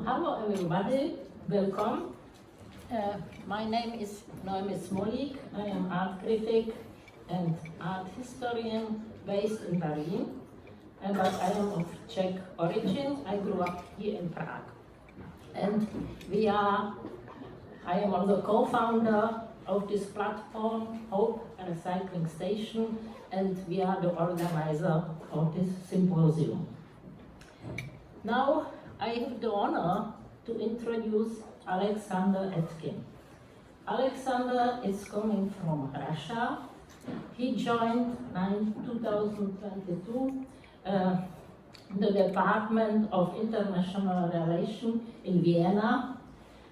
Hello everybody, welcome. My name is Noemi Smolik. I am art critic and art historian based in Berlin, but I am of Czech origin. I grew up here in Prague. And I am also co-founder of this platform, Hope Recycling Station, and we are the organizer of this symposium. Now, I have the honor to introduce Alexander Etkind. Alexander is coming from Russia. He joined in 2022 the Department of International Relations in Vienna,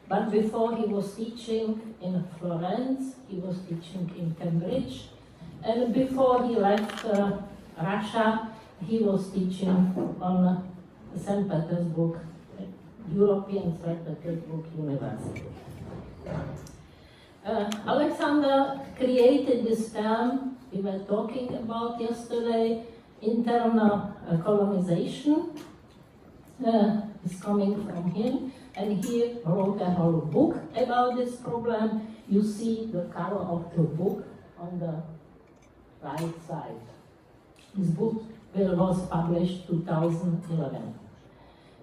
but before he was teaching in Florence, he was teaching in Cambridge, and before he left Russia, he was teaching on St Petersburg, European St Petersburg University. Alexander created this term we were talking about yesterday, internal colonization. Is coming from him, and he wrote a whole book about this problem. You see the cover of the book on the right side. This book was published 2011.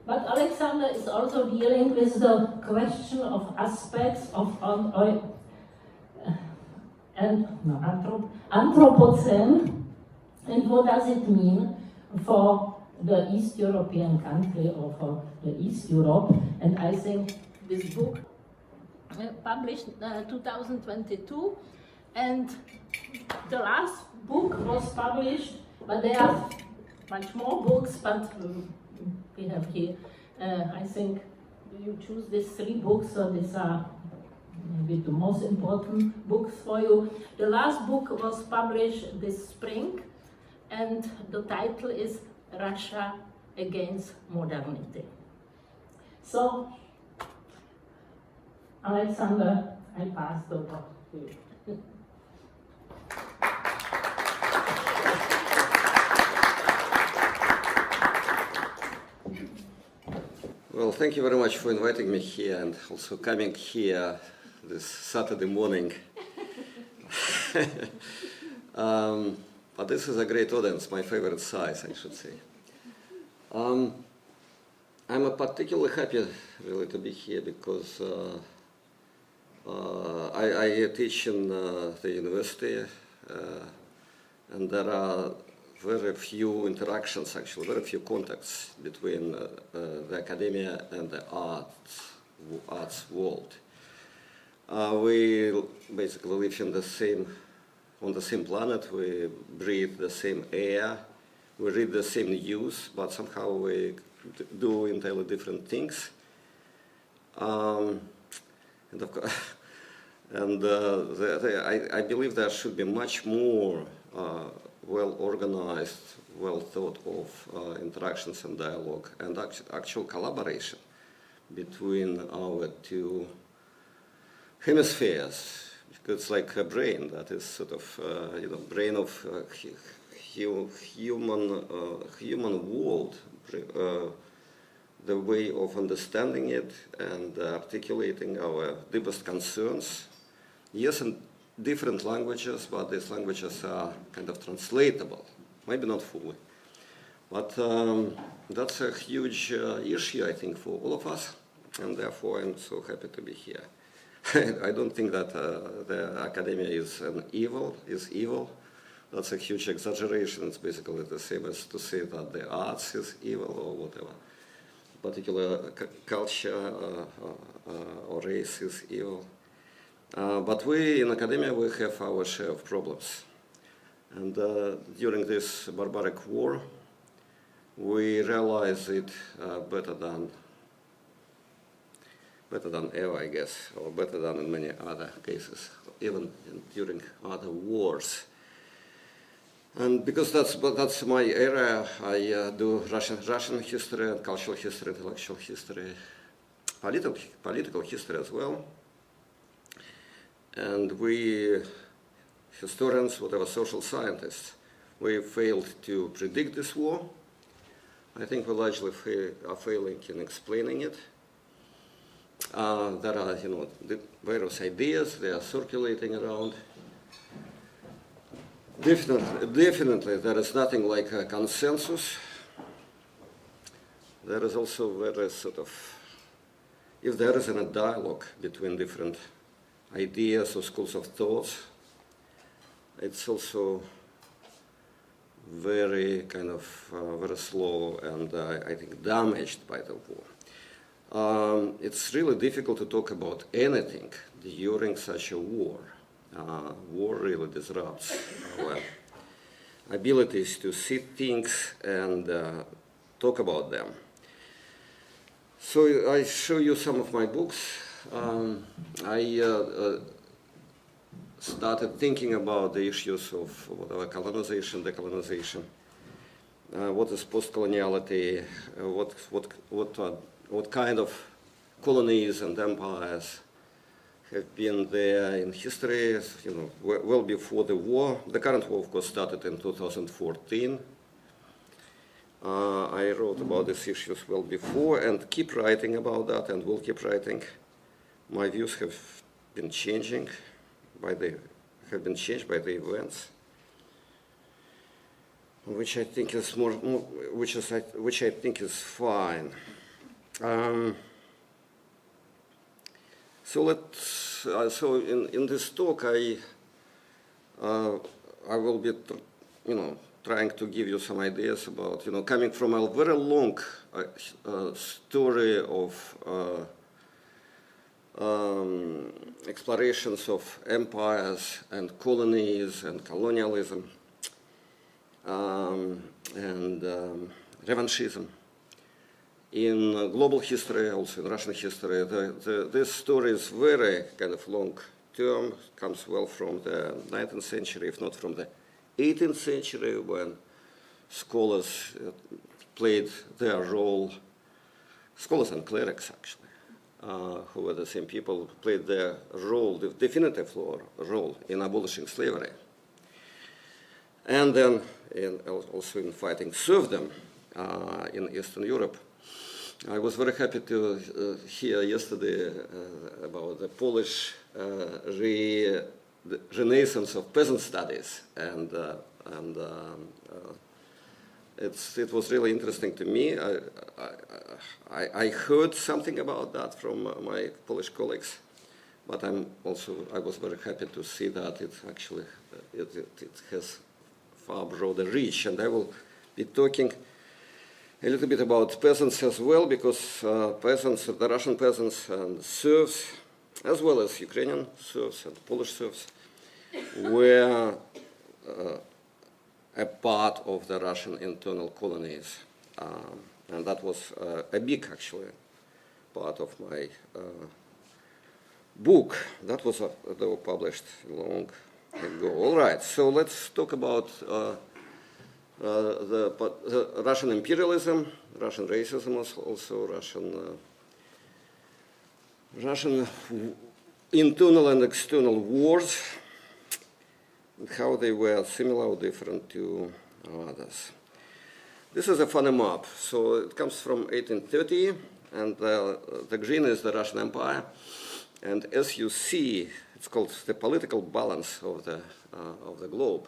But Alexander is also dealing with the question of aspects of Anthropocene, and what does it mean for the East European country or for the East Europe. And I think this book published 2022, and the last book was published, but there are much more books, but we have here, I think you choose these 3 books, so these are maybe the most important books for you. The last book was published this spring, and the title is Russia Against Modernity. So, Alexander, I pass the word to you. Well, thank you very much for inviting me here and also coming here this Saturday morning. But this is a great audience, my favorite size, I should say. I'm particularly happy really to be here because I teach in the university, and there are very few interactions, actually, very few contacts between the academia and the arts world. We basically live on the same planet, we breathe the same air, we read the same news, but somehow we do entirely different things. And of course, I believe there should be much more well-organized, well-thought-of interactions and dialogue and actual collaboration between our 2 hemispheres. It's like a brain that is sort of, brain of human world, the way of understanding it and articulating our deepest concerns. Yes, in different languages, but these languages are kind of translatable, maybe not fully. But that's a huge issue, I think, for all of us, and therefore I'm so happy to be here. I don't think that the academia is evil. That's a huge exaggeration. It's basically the same as to say that the arts is evil or whatever. Particular culture or race is evil. But we in academia, we have our share of problems. And during this barbaric war, we realize it better than ever, I guess, or better than in many other cases, even during other wars. And because that's my area, I do Russian history and cultural history, intellectual history, political history as well. And we, historians, whatever social scientists, we failed to predict this war. I think we largely are failing in explaining it. There are, the various ideas, they are circulating around. Definitely, there is nothing like a consensus. There is also very sort of, if there isn't a dialogue between different ideas or schools of thought, it's also very kind of very slow and I think damaged by the war. It's really difficult to talk about anything during such a war. War really disrupts our abilities to see things and talk about them. So I show you some of my books. I started thinking about the issues of whatever colonization, decolonization, what is post-coloniality, what kind of colonies and empires have been there in history, well before the war. The current war, of course, started in 2014. I wrote about these issues well before and keep writing about that and will keep writing. My views have been changing by the events, which I think is which I think is fine. So in this talk I will be trying to give you some ideas about coming from a very long story of explorations of empires and colonies and colonialism and revanchism in global history, also in Russian history. This story is very kind of long term, comes well from the 19th century, if not from the 18th century, when scholars played their role, scholars and clerics actually, who were the same people, played their role, the definitive role in abolishing slavery. And then also in fighting serfdom in Eastern Europe. I was very happy to hear yesterday about the Polish renaissance of peasant studies, and it was really interesting to me. I heard something about that from my Polish colleagues, but I was very happy to see that it actually it has far broader reach, and I will be talking a little bit about peasants as well, because peasants, the Russian peasants and serfs, as well as Ukrainian serfs and Polish serfs, were a part of the Russian internal colonies. And that was a big, actually, part of my book. That was published long ago. All right, so let's talk about the Russian imperialism, Russian racism, also Russian internal and external wars, and how they were similar or different to others. This is a funny map. So it comes from 1830, and the green is the Russian Empire. And as you see, it's called the political balance of the globe.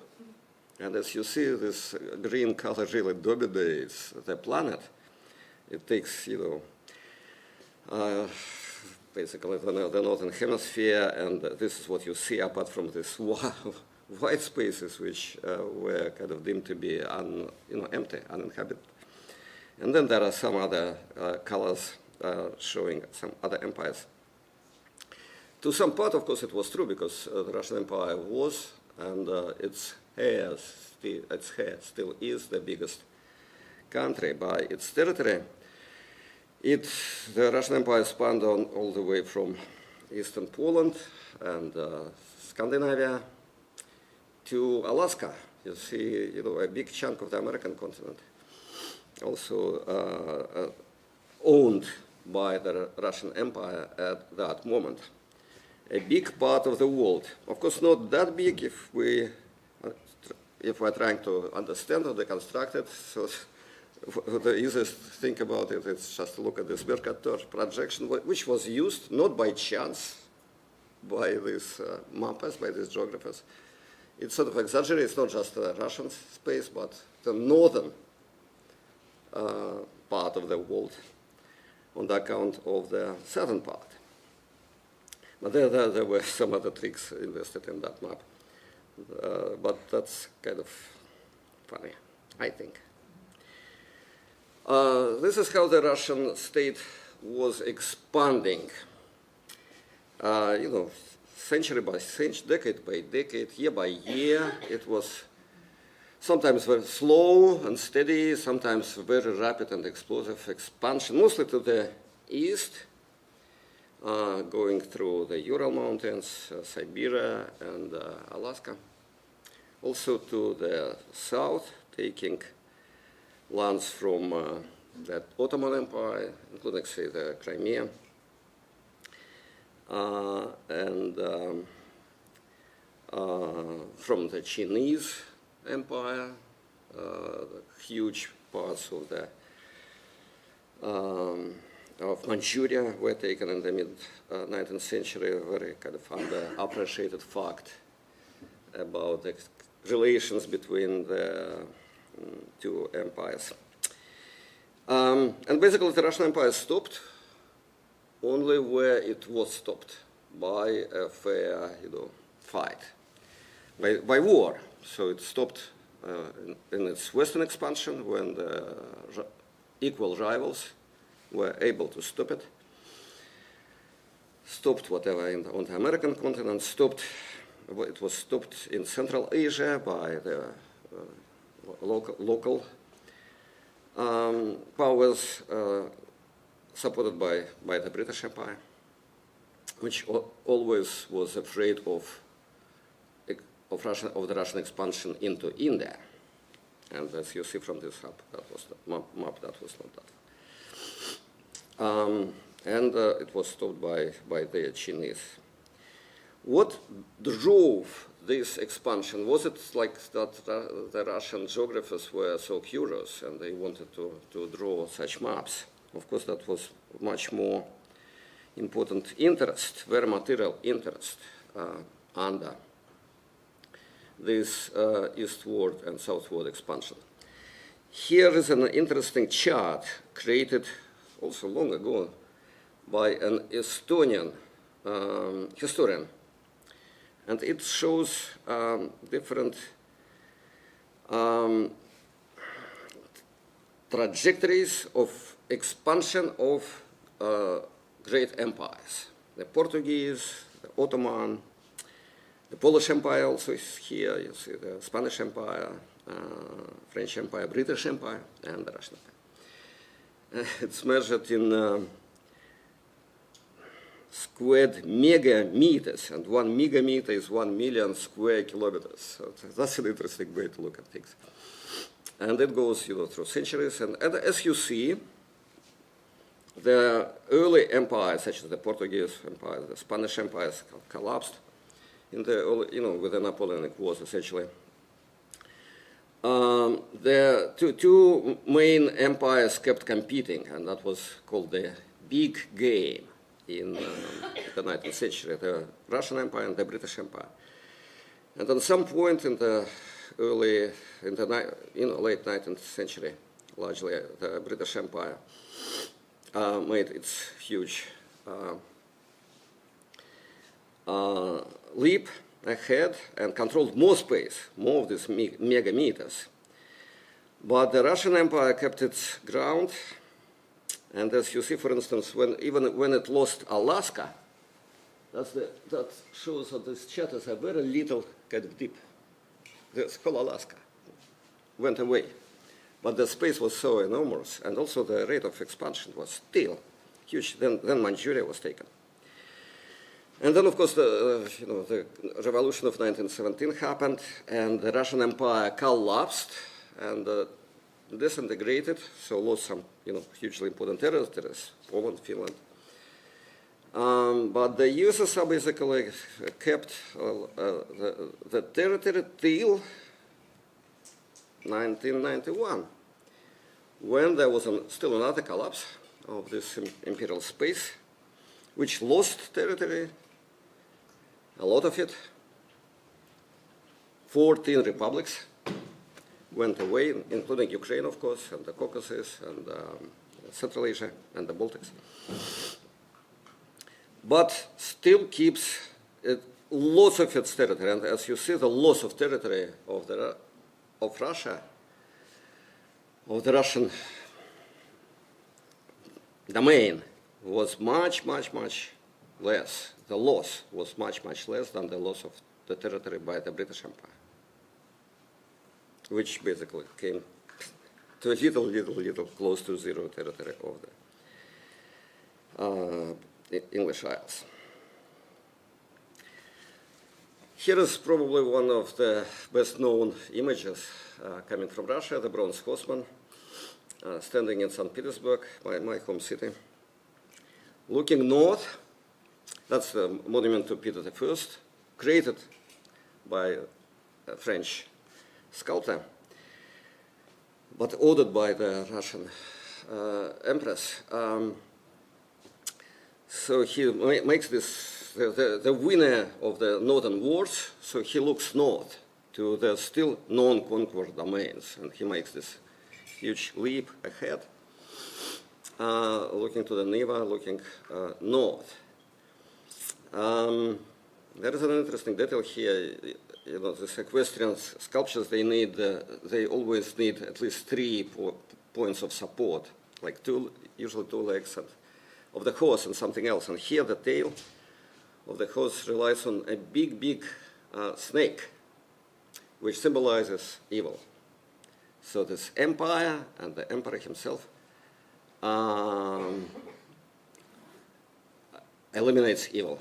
And as you see, this green color really dominates the planet. It takes, basically the northern hemisphere, and this is what you see apart from these white spaces, which were kind of deemed to be empty, uninhabited. And then there are some other colors showing some other empires. To some part, of course, it was true, because the Russian Empire was, and its hair still is the biggest country by its territory. The Russian Empire spanned on all the way from eastern Poland and Scandinavia to Alaska. You see, a big chunk of the American continent, also owned by the Russian Empire at that moment. A big part of the world, of course, not that big if we're trying to understand or deconstruct it. So the easiest thing about it is just to look at this Mercator projection, which was used not by chance by these mappers, by these geographers. It sort of exaggerates not just the Russian space, but the northern part of the world on the account of the southern part. But there were some other tricks invested in that map. But that's kind of funny, I think. This is how the Russian state was expanding, century by century, decade by decade, year by year. It was sometimes very slow and steady, sometimes very rapid and explosive expansion, mostly to the east, going through the Ural Mountains, Siberia, and Alaska. Also to the south, taking lands from the Ottoman Empire, including, say, the Crimea, and from the Chinese Empire, the huge parts of the of Manchuria were taken in the mid-19th century, a very kind of underappreciated fact about the relations between the two empires. And basically the Russian Empire stopped only where it was stopped by a fair fight, by war. So it stopped in its western expansion when the equal rivals were able to stop it. Stopped whatever on the American continent, it was stopped in Central Asia by the local powers supported by the British Empire, which always was afraid of the Russian expansion into India. And as you see from this map, that was not that. And it was stopped by the Chinese. What drove this expansion? Was it like that the Russian geographers were so curious and they wanted to draw such maps? Of course, that was much more important interest, very material interest under this eastward and southward expansion. Here is an interesting chart created also long ago by an Estonian historian. And it shows different trajectories of expansion of great empires. The Portuguese, the Ottoman, the Polish Empire also is here. You see the Spanish Empire, French Empire, British Empire, and the Russian Empire. It's measured in squared megameters, and 1 megameter is 1 million square kilometers. So that's an interesting way to look at things. And it goes, through centuries. And as you see, the early empires, such as the Portuguese Empire, the Spanish empires, collapsed in the early, with the Napoleonic Wars, essentially. The two main empires kept competing, and that was called the big game in the 19th century, the Russian Empire and the British Empire. And at some point in the late 19th century, largely the British Empire made its huge leap ahead and controlled more space, more of these megameters. But the Russian Empire kept its ground. And as you see, for instance, even when it lost Alaska, that shows on this chart as a very little kind of dip. The whole Alaska went away. But the space was so enormous, and also the rate of expansion was still huge. Then Manchuria was taken. And then, of course, the revolution of 1917 happened, and the Russian Empire collapsed and disintegrated, so lost some, hugely important territories, Poland, Finland. But the USSR basically kept the territory till 1991, when there was still another collapse of this imperial space, which lost territory, a lot of it. 14 republics went away, including Ukraine, of course, and the Caucasus, and Central Asia, and the Baltics. But still keeps lots of its territory. And as you see, the loss of territory of Russia, of the Russian domain, was much, much, much less. The loss was much, much less than the loss of the territory by the British Empire, which basically came to a little close to zero territory of the English Isles. Here is probably one of the best-known images coming from Russia, the bronze horseman, standing in St. Petersburg, my home city. Looking north, that's the monument to Peter I, created by a French sculptor, but ordered by the Russian empress. So he makes this, the winner of the northern wars, so he looks north to the still non-conquered domains, and he makes this huge leap ahead, looking to the Neva, looking north. There is an interesting detail here. You know, these equestrian sculptures, they always need at least 3 points of support, like usually two legs of the horse and something else. And here the tail of the horse relies on a big snake, which symbolizes evil. So this empire and the emperor himself eliminates evil.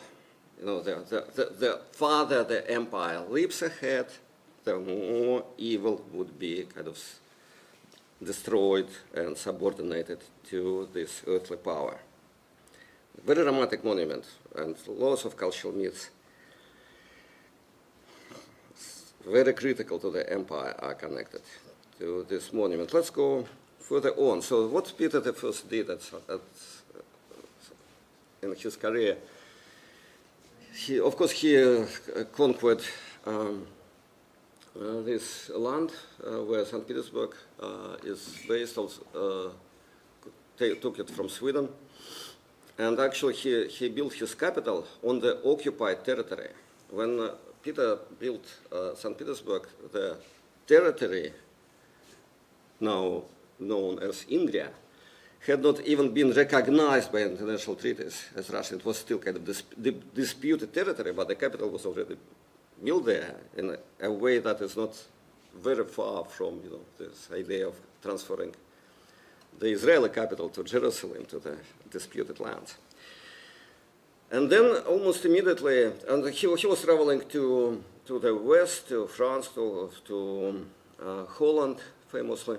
You know, the farther the empire leaps ahead, the more evil would be kind of destroyed and subordinated to this earthly power. Very dramatic monument, and lots of cultural myths, very critical to the empire, are connected to this monument. Let's go further on. So what Peter I did in his career, he conquered this land where St. Petersburg is based, took it from Sweden. And actually, he built his capital on the occupied territory. When Peter built St. Petersburg, the territory, now known as India, had not even been recognized by international treaties as Russian. It was still kind of disputed territory, but the capital was already built there in a way that is not very far from, you know, this idea of transferring the Israeli capital to Jerusalem, to the disputed lands. And then almost immediately, and he was traveling to the west, to France, to Holland, famously,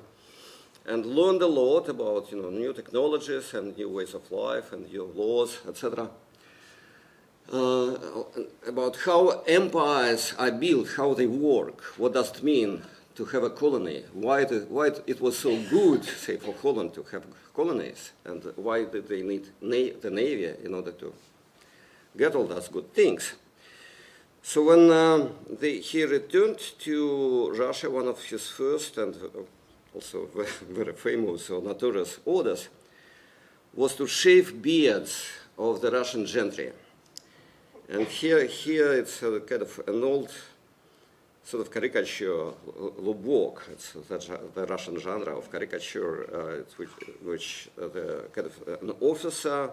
and learned a lot about, you know, new technologies and new ways of life and new laws, etc. About how empires are built, how they work, what does it mean to have a colony, why it was so good, say, for Holland to have colonies, and why did they need the Navy in order to get all those good things. So when he returned to Russia, one of his first and also very famous or notorious orders was to shave beards of the Russian gentry. And here it's kind of an old sort of caricature, lubok. It's the Russian genre of caricature, which the kind of an officer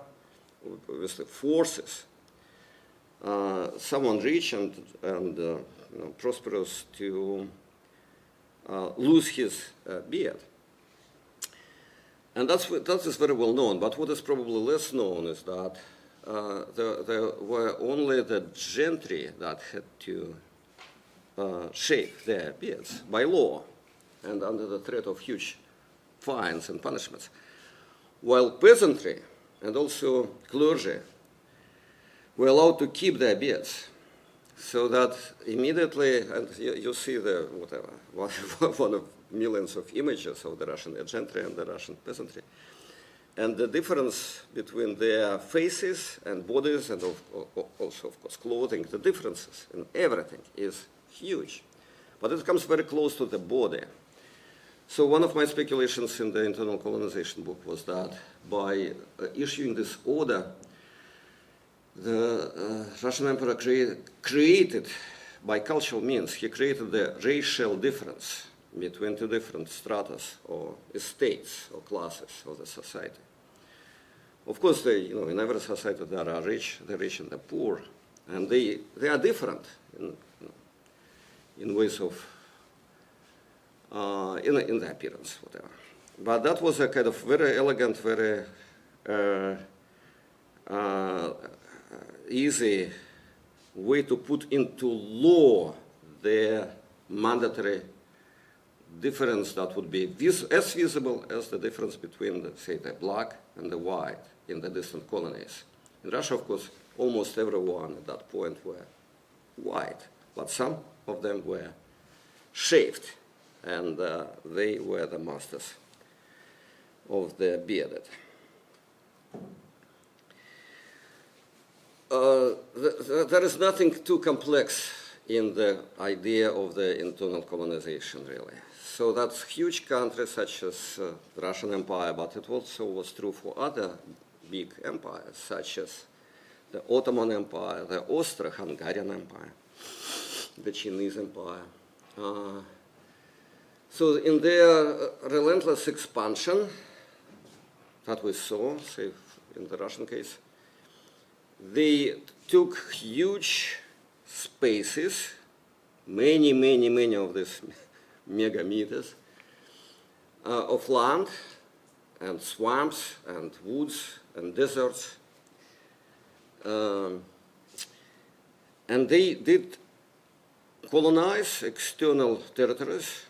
obviously forces someone rich and you know, prosperous to lose his beard. And that is very well known. But what is probably less known is that there were only the gentry that had to shave their beards by law and under the threat of huge fines and punishments, while peasantry and also clergy were allowed to keep their beards. So that immediately, and you see the whatever, one of millions of images of the Russian gentry and the Russian peasantry. And the difference between their faces and bodies and also, of course, clothing, the differences in everything is huge. But it comes very close to the body. So one of my speculations in the internal colonization book was that by issuing this order, the Russian emperor created, by cultural means, he created the racial difference between two different stratas or estates or classes of the society. Of course, in every society there are the rich and the poor, and they are different in ways of, in the appearance, whatever. But that was a kind of very elegant, very easy way to put into law the mandatory difference that would be as visible as the difference between, say, the black and the white in the distant colonies. In Russia, of course, almost everyone at that point were white, but some of them were shaved, and they were the masters of the bearded. There is nothing too complex in the idea of the internal colonization, really. So that's huge countries such as the Russian Empire, but it also was true for other big empires, such as the Ottoman Empire, the Austro-Hungarian Empire, the Chinese Empire. So in their relentless expansion that we saw, say, in the Russian case, they took huge spaces, many of these megameters of land and swamps and woods and deserts. And they did colonize external territories,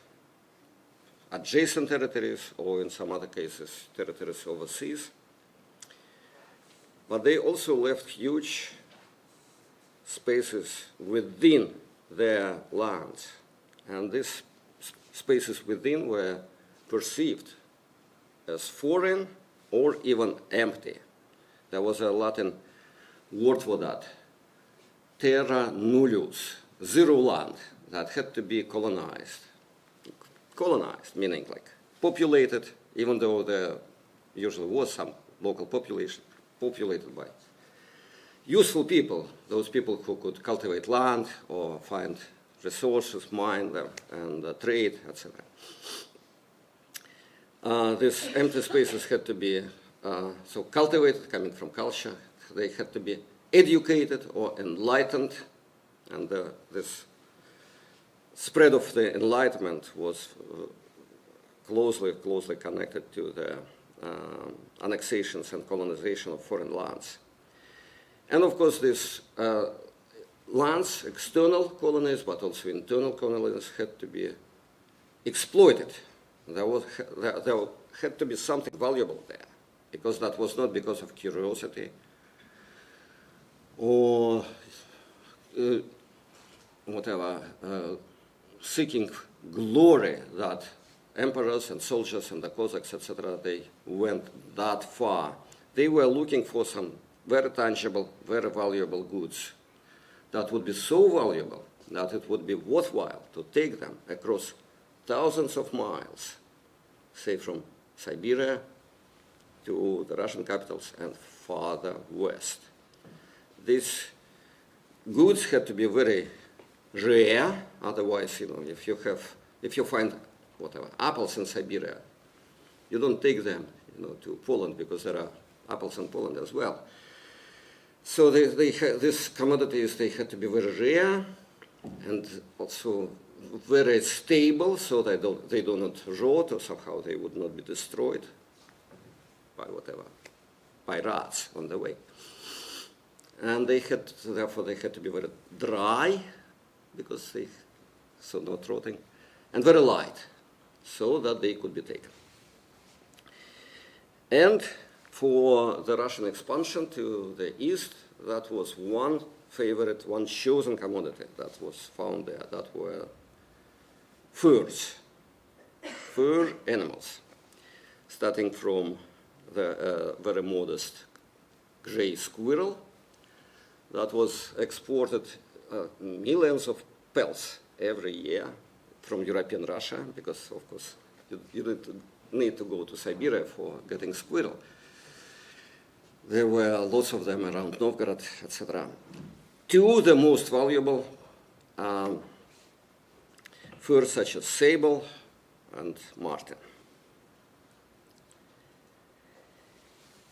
adjacent territories, or in some other cases, territories overseas. But they also left huge spaces within their lands. And these spaces within were perceived as foreign or even empty. There was a Latin word for that, terra nullius, zero land, that had to be colonized. Colonized, meaning like populated, even though there usually was some local population, populated by useful people, those people who could cultivate land or find resources, mine them, and trade, etc. These empty spaces had to be so cultivated, coming from culture. They had to be educated or enlightened, and this spread of the Enlightenment was closely connected to the annexations and colonization of foreign lands. And of course, these lands, external colonies, but also internal colonies, had to be exploited. There had to be something valuable there, because that was not because of curiosity or whatever, seeking glory that emperors and soldiers and the Cossacks, etc., they went that far. They were looking for some very tangible, very valuable goods that would be so valuable that it would be worthwhile to take them across thousands of miles, say from Siberia to the Russian capitals and farther west. These goods had to be very rare, otherwise, if you find whatever apples in Siberia, you don't take them, to Poland, because there are apples in Poland as well. So these commodities, they had to be very rare and also very stable, so they do not rot, or somehow they would not be destroyed by rats on the way. And therefore they had to be very dry, because so not rotting, and very light, so that they could be taken. And for the Russian expansion to the east, that was one chosen commodity that was found there, that were furs. fur animals, starting from the very modest gray squirrel that was exported millions of pelts every year from European Russia, because of course you need to go to Siberia for getting squirrel. There were lots of them around Novgorod, etc. To the most valuable furs such as sable and marten.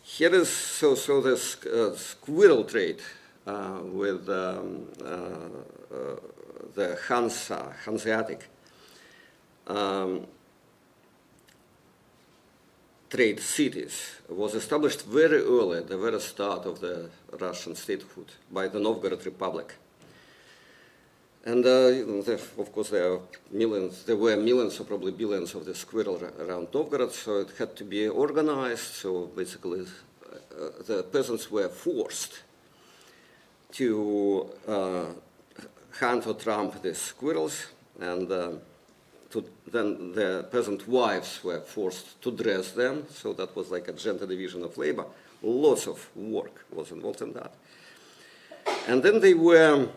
Here is this squirrel trade with the Hanseatic trade cities was established very early, at the very start of the Russian statehood, by the Novgorod Republic. And of course, there were millions or probably billions of the squirrel around Novgorod, so it had to be organized. So basically, the peasants were forced to hunt or tramp the squirrels, and then the peasant wives were forced to dress them. So that was like a gender division of labor. Lots of work was involved in that. And then they were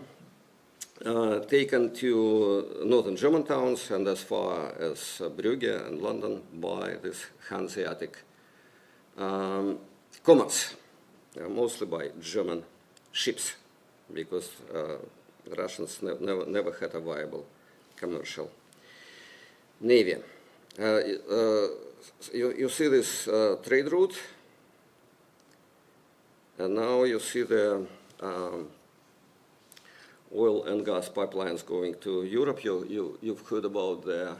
taken to northern German towns and as far as Brugge and London by this Hanseatic commerce, mostly by German ships, because the Russians never had a viable commercial navy. You see this trade route, and now you see the oil and gas pipelines going to Europe. You've heard about the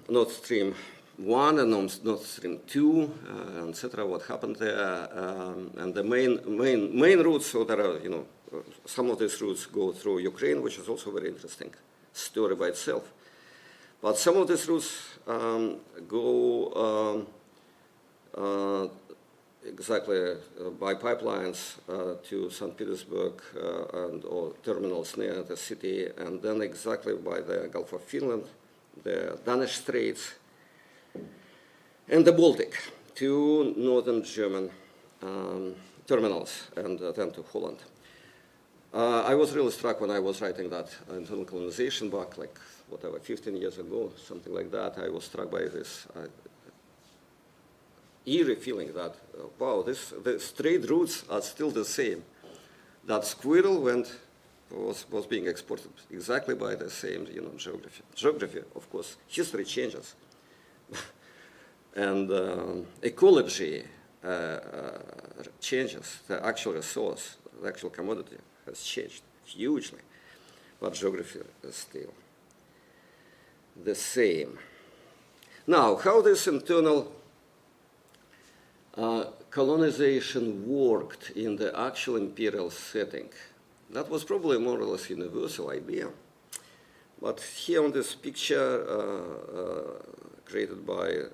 Nord Stream 1 and Nord Stream 2, etc. What happened there, and the main routes. So there are, some of these routes go through Ukraine, which is also a very interesting story by itself. But some of these routes go exactly by pipelines to St. Petersburg or terminals near the city, and then exactly by the Gulf of Finland, the Danish Straits, and the Baltic to northern German terminals, and then to Holland. I was really struck when I was writing that internal colonization back, 15 years ago, something like that. I was struck by this eerie feeling that, wow, the trade routes are still the same. That squirrel was being exported exactly by the same, geography. Geography, of course, history changes, and ecology changes. The actual resource, the actual commodity, has changed hugely, but geography is still the same. Now, how this internal colonization worked in the actual imperial setting, that was probably a more or less universal idea. But here on this picture, created by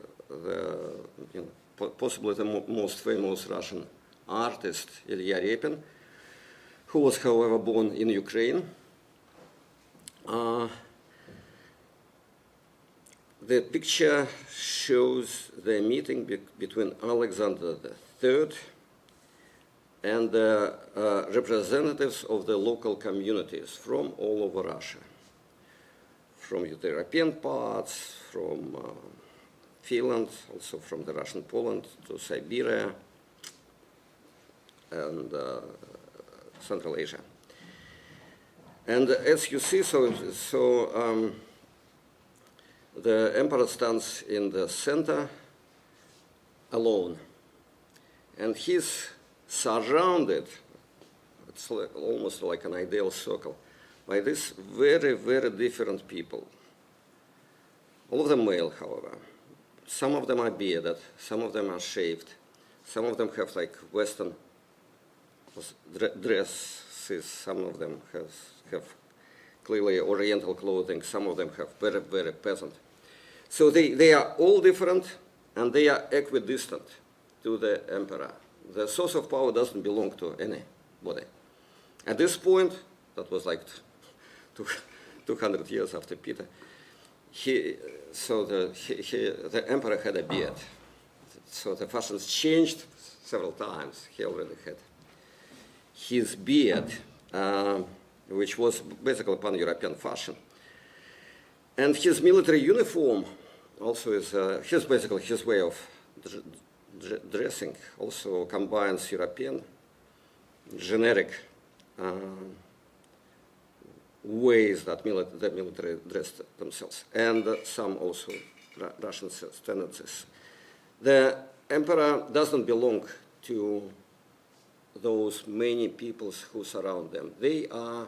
possibly the most famous Russian artist, Ilya Repin, who was, however, born in Ukraine. The picture shows the meeting between Alexander III and the representatives of the local communities from all over Russia, from the European parts, from Finland, also from the Russian Poland to Siberia and Central Asia. And as you see, the emperor stands in the center alone, and he's surrounded, it's almost like an ideal circle, by these very, very different people. All of them male, however. Some of them are bearded, some of them are shaved, some of them have Western dresses, some of them have clearly Oriental clothing, some of them have very, very peasant. So they are all different, and they are equidistant to the emperor. The source of power doesn't belong to anybody. At this point, that was 200 years after Peter, the emperor had a beard. So the fashions changed several times. He already had his beard, which was basically pan-European fashion. And his military uniform also is basically his way of dressing also combines European generic ways that the military dressed themselves, and some also Russian tendencies. The emperor doesn't belong to those many peoples who surround them. They are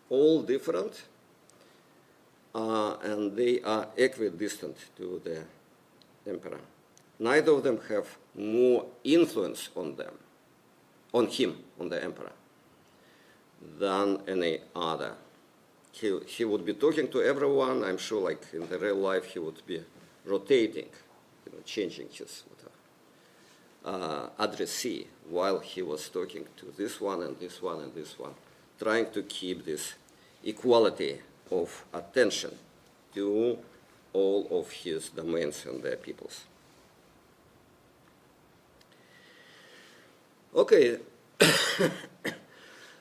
all different, and they are equidistant to the emperor. Neither of them have more influence on them, on him, on the emperor, than any other. He would be talking to everyone. I'm sure, like in the real life, he would be rotating, changing his addressee while he was talking to this one and this one and this one, trying to keep this equality of attention to all of his domains and their peoples. Okay,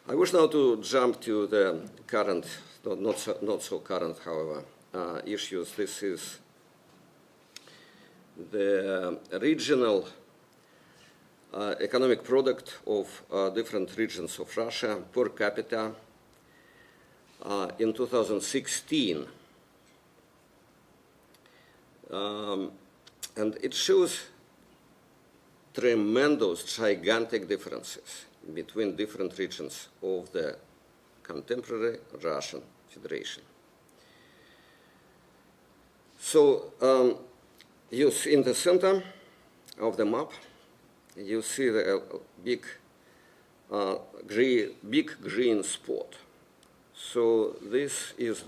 I wish now to jump to the current, not so current, however, issues. This is the regional economic product of different regions of Russia per capita in 2016. And it shows tremendous, gigantic differences between different regions of the contemporary Russian Federation. So you see in the center of the map, you see the big green spot. So this is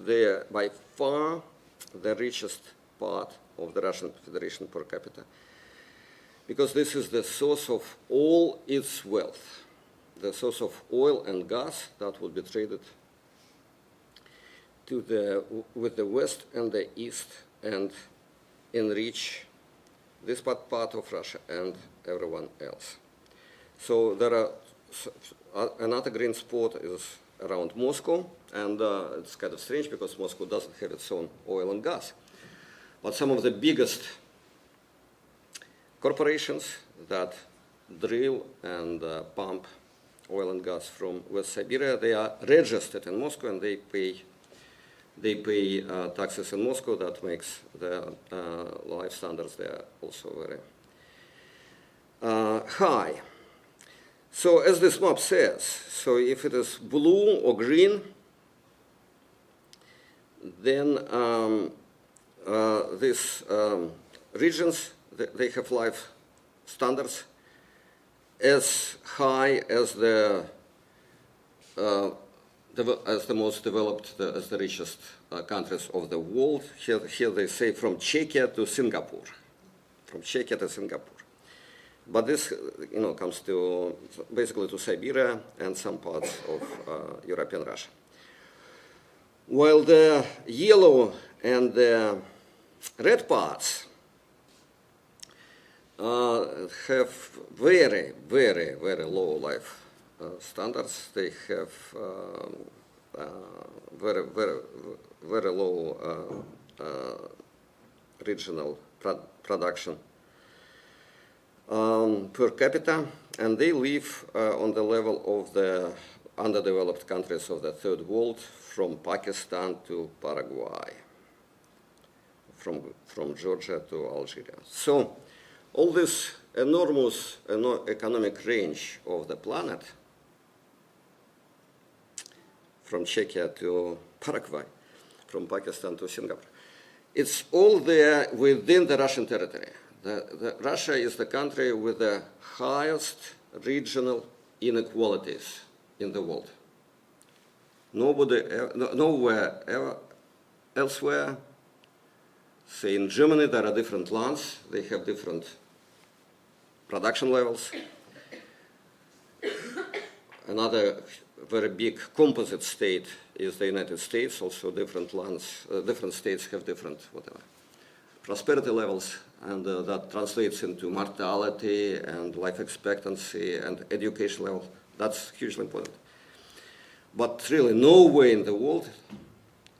by far the richest part of the Russian Federation per capita, because this is the source of all its wealth, the source of oil and gas that would be traded with the West and the East and enrich this part of Russia and everyone else. So there are another green spot is around Moscow, and it's kind of strange because Moscow doesn't have its own oil and gas. But some of the biggest corporations that drill and pump oil and gas from West Siberia, they are registered in Moscow, and they pay taxes in Moscow. That makes the life standards there also very high. So as this map says, so if it is blue or green, then these regions, they have life standards as high as the most developed, as the richest countries of the world. Here they say from Czechia to Singapore, from Czechia to Singapore. But this, comes to basically to Siberia and some parts of European Russia. While the yellow and the red parts have very, very, very low life standards. They have very, very, very low regional production per capita, and they live on the level of the underdeveloped countries of the third world, from Pakistan to Paraguay, from Georgia to Algeria. So all this enormous economic range of the planet, from Czechia to Paraguay, from Pakistan to Singapore, it's all there within the Russian territory. Russia is the country with the highest regional inequalities in the world. Nowhere elsewhere, say in Germany, there are different lands, they have different production levels. Another very big composite state is the United States. Also, different lands, different states have different prosperity levels, and that translates into mortality and life expectancy and education level. That's hugely important. But really, nowhere in the world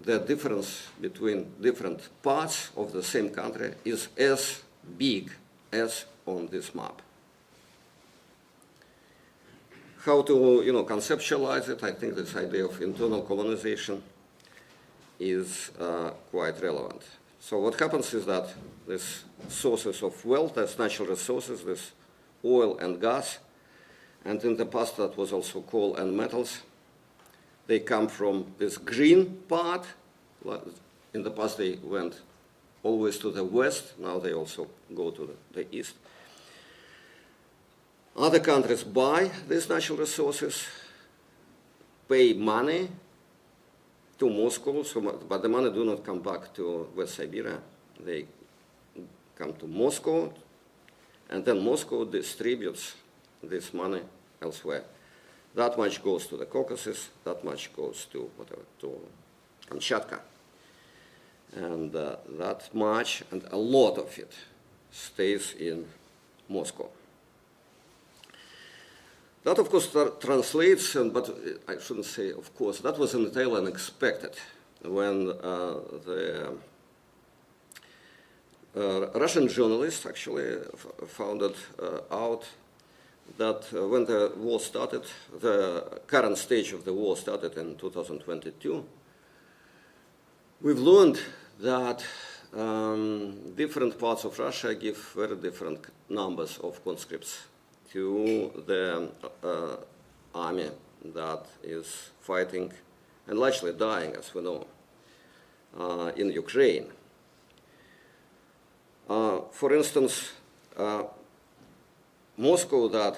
the difference between different parts of the same country is as big as on this map. How to conceptualize it? I think this idea of internal colonization is quite relevant. So what happens is that these sources of wealth, as natural resources, this oil and gas, and in the past that was also coal and metals, they come from this green part. In the past they went always to the west, now they also go to the east. Other countries buy these natural resources, pay money to Moscow, but the money do not come back to West Siberia. They come to Moscow, and then Moscow distributes this money elsewhere. That much goes to the Caucasus, that much goes to Kamchatka. And that much, and a lot of it, stays in Moscow. That, of course, translates, but I shouldn't say, of course, that was entirely unexpected when the Russian journalists actually found out that when the war started, the current stage of the war started in 2022, we've learned that different parts of Russia give very different numbers of conscripts to the army that is fighting and largely dying, as we know, in Ukraine. For instance, Moscow that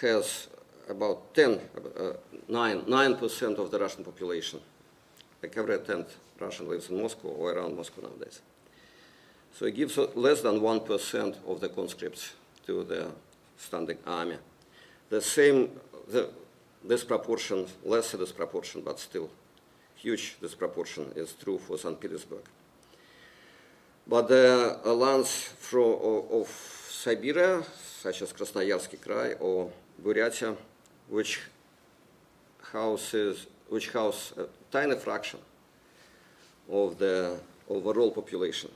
has about 9% of the Russian population. Like every 10th Russian lives in Moscow or around Moscow nowadays. So it gives less than 1% of the conscripts to the standing army. The same, this proportion, lesser disproportion, but still huge disproportion is true for St. Petersburg. But the lands of Siberia, such as Krasnoyarsky Krai or Buryatia, which house a tiny fraction of the overall population,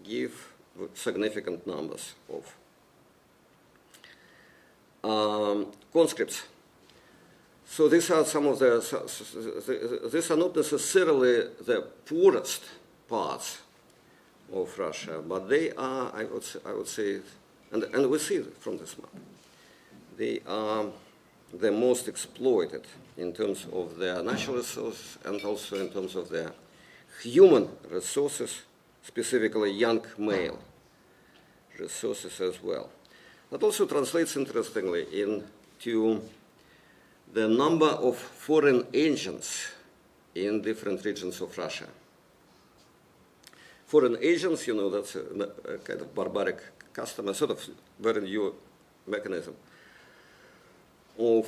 give significant numbers of conscripts. So these are some of these are not necessarily the poorest parts of Russia, but they are, I would say, and we see it from this map, they are the most exploited in terms of their natural resources and also in terms of their human resources, specifically young male resources as well. That also translates, interestingly, into the number of foreign agents in different regions of Russia. Foreign agents, that's a kind of barbaric custom, a sort of very new mechanism of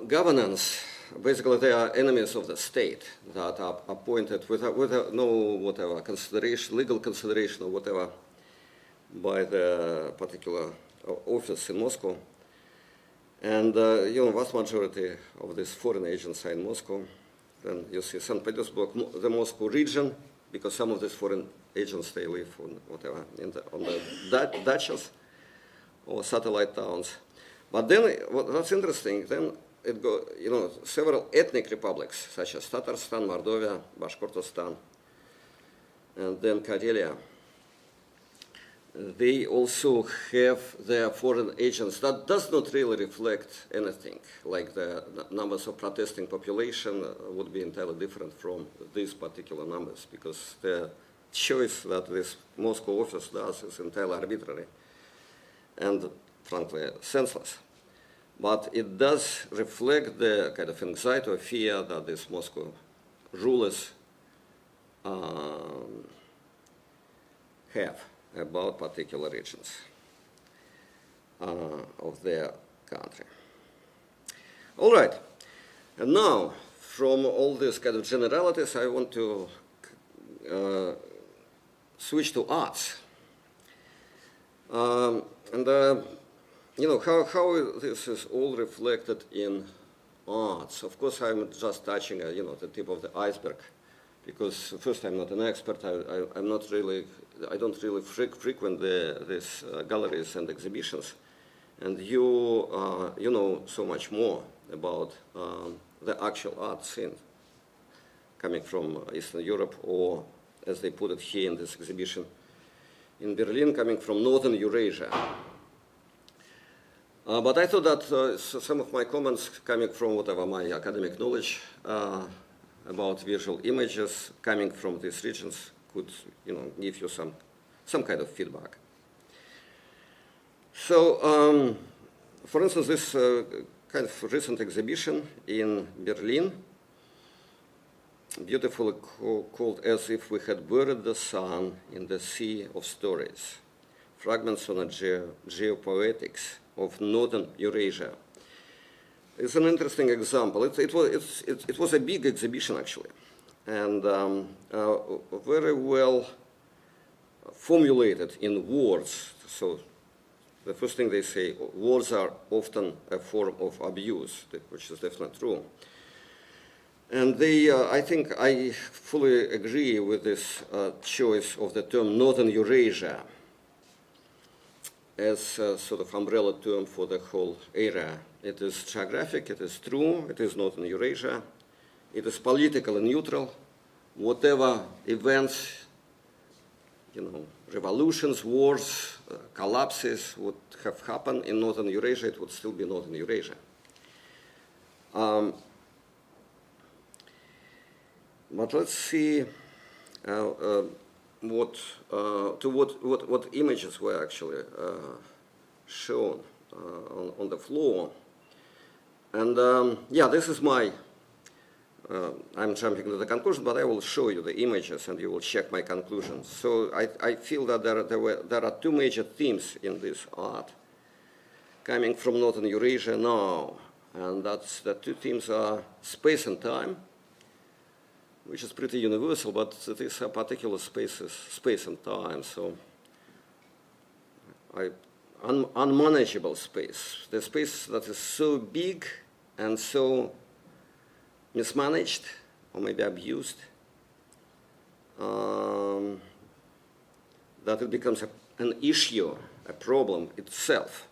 governance. Basically, they are enemies of the state that are appointed without no whatever consideration, legal consideration or whatever, by the particular office in Moscow. And vast majority of these foreign agents are in Moscow. Then you see St. Petersburg, the Moscow region, because some of these foreign agents, they live on whatever on the dachas or satellite towns. But then what's interesting, then it go, several ethnic republics such as Tatarstan, Mordovia, Bashkortostan, and then Karelia. They also have their foreign agents. That does not really reflect anything, like the numbers of protesting population would be entirely different from these particular numbers, because the choice that this Moscow office does is entirely arbitrary and, frankly, senseless. But it does reflect the kind of anxiety or fear that these Moscow rulers have about particular regions of their country. All right, And now, from all these kind of generalities, I want to switch to arts. You know, how this is all reflected in arts. Of course, I'm just touching, you know, the tip of the iceberg, because first, I'm not an expert. I don't really frequent these galleries and exhibitions, and you know so much more about the actual art scene coming from Eastern Europe, or as they put it here in this exhibition in Berlin, coming from Northern Eurasia. But I thought that some of my comments coming from whatever my academic knowledge about visual images coming from these regions could, you know, give you some kind of feedback. So, for instance, this kind of recent exhibition in Berlin, beautifully called As If We Had Buried the Sun in the Sea of Stories, Fragments on a Geopoetics of Northern Eurasia. It's an interesting example. It was a big exhibition, actually, and very well formulated in words. So the first thing they say, words are often a form of abuse, which is definitely true. And they, I think I fully agree with this choice of the term Northern Eurasia as a sort of umbrella term for the whole area. It is geographic, it is true, it is Northern Eurasia, it is politically neutral. Whatever events, you know, revolutions, wars, collapses would have happened in Northern Eurasia, it would still be Northern Eurasia. But let's see what images were actually shown on the floor. And yeah, this is my, I'm jumping to the conclusion, but I will show you the images and you will check my conclusions. So I feel that there are two major themes in this art coming from Northern Eurasia now. And that's, the two themes are space and time, which is pretty universal, but these are particular spaces, space and time. So unmanageable space, the space that is so big and so mismanaged or maybe abused that it becomes an issue, a problem itself.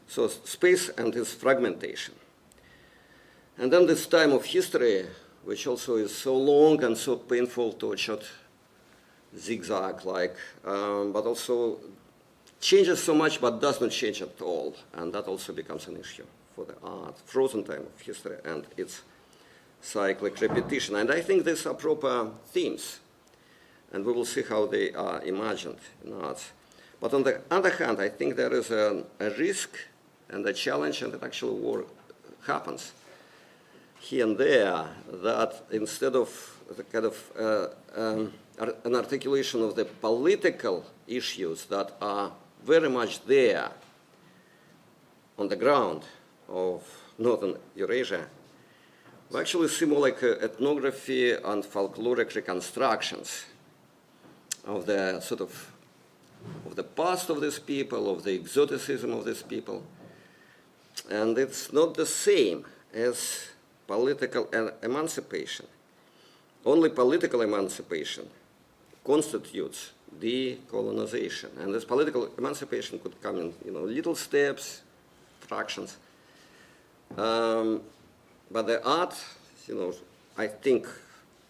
So space and its fragmentation. And then this time of history, which also is so long and so painful, tortured, zigzag-like, but also changes so much but does not change at all. And that also becomes an issue for the art, frozen time of history and its cyclic repetition. And I think these are proper themes, and we will see how they are imagined in arts. But on the other hand, I think there is a risk and a challenge, and it actually happens here and there, that instead of the kind of an articulation of the political issues that are very much there on the ground of Northern Eurasia, we actually see more like ethnography and folkloric reconstructions of the sort of the past of these people, of the exoticism of these people. And it's not the same as political emancipation. Only political emancipation constitutes decolonization. And this political emancipation could come in, you know, little steps, fractions. But the art, you know, I think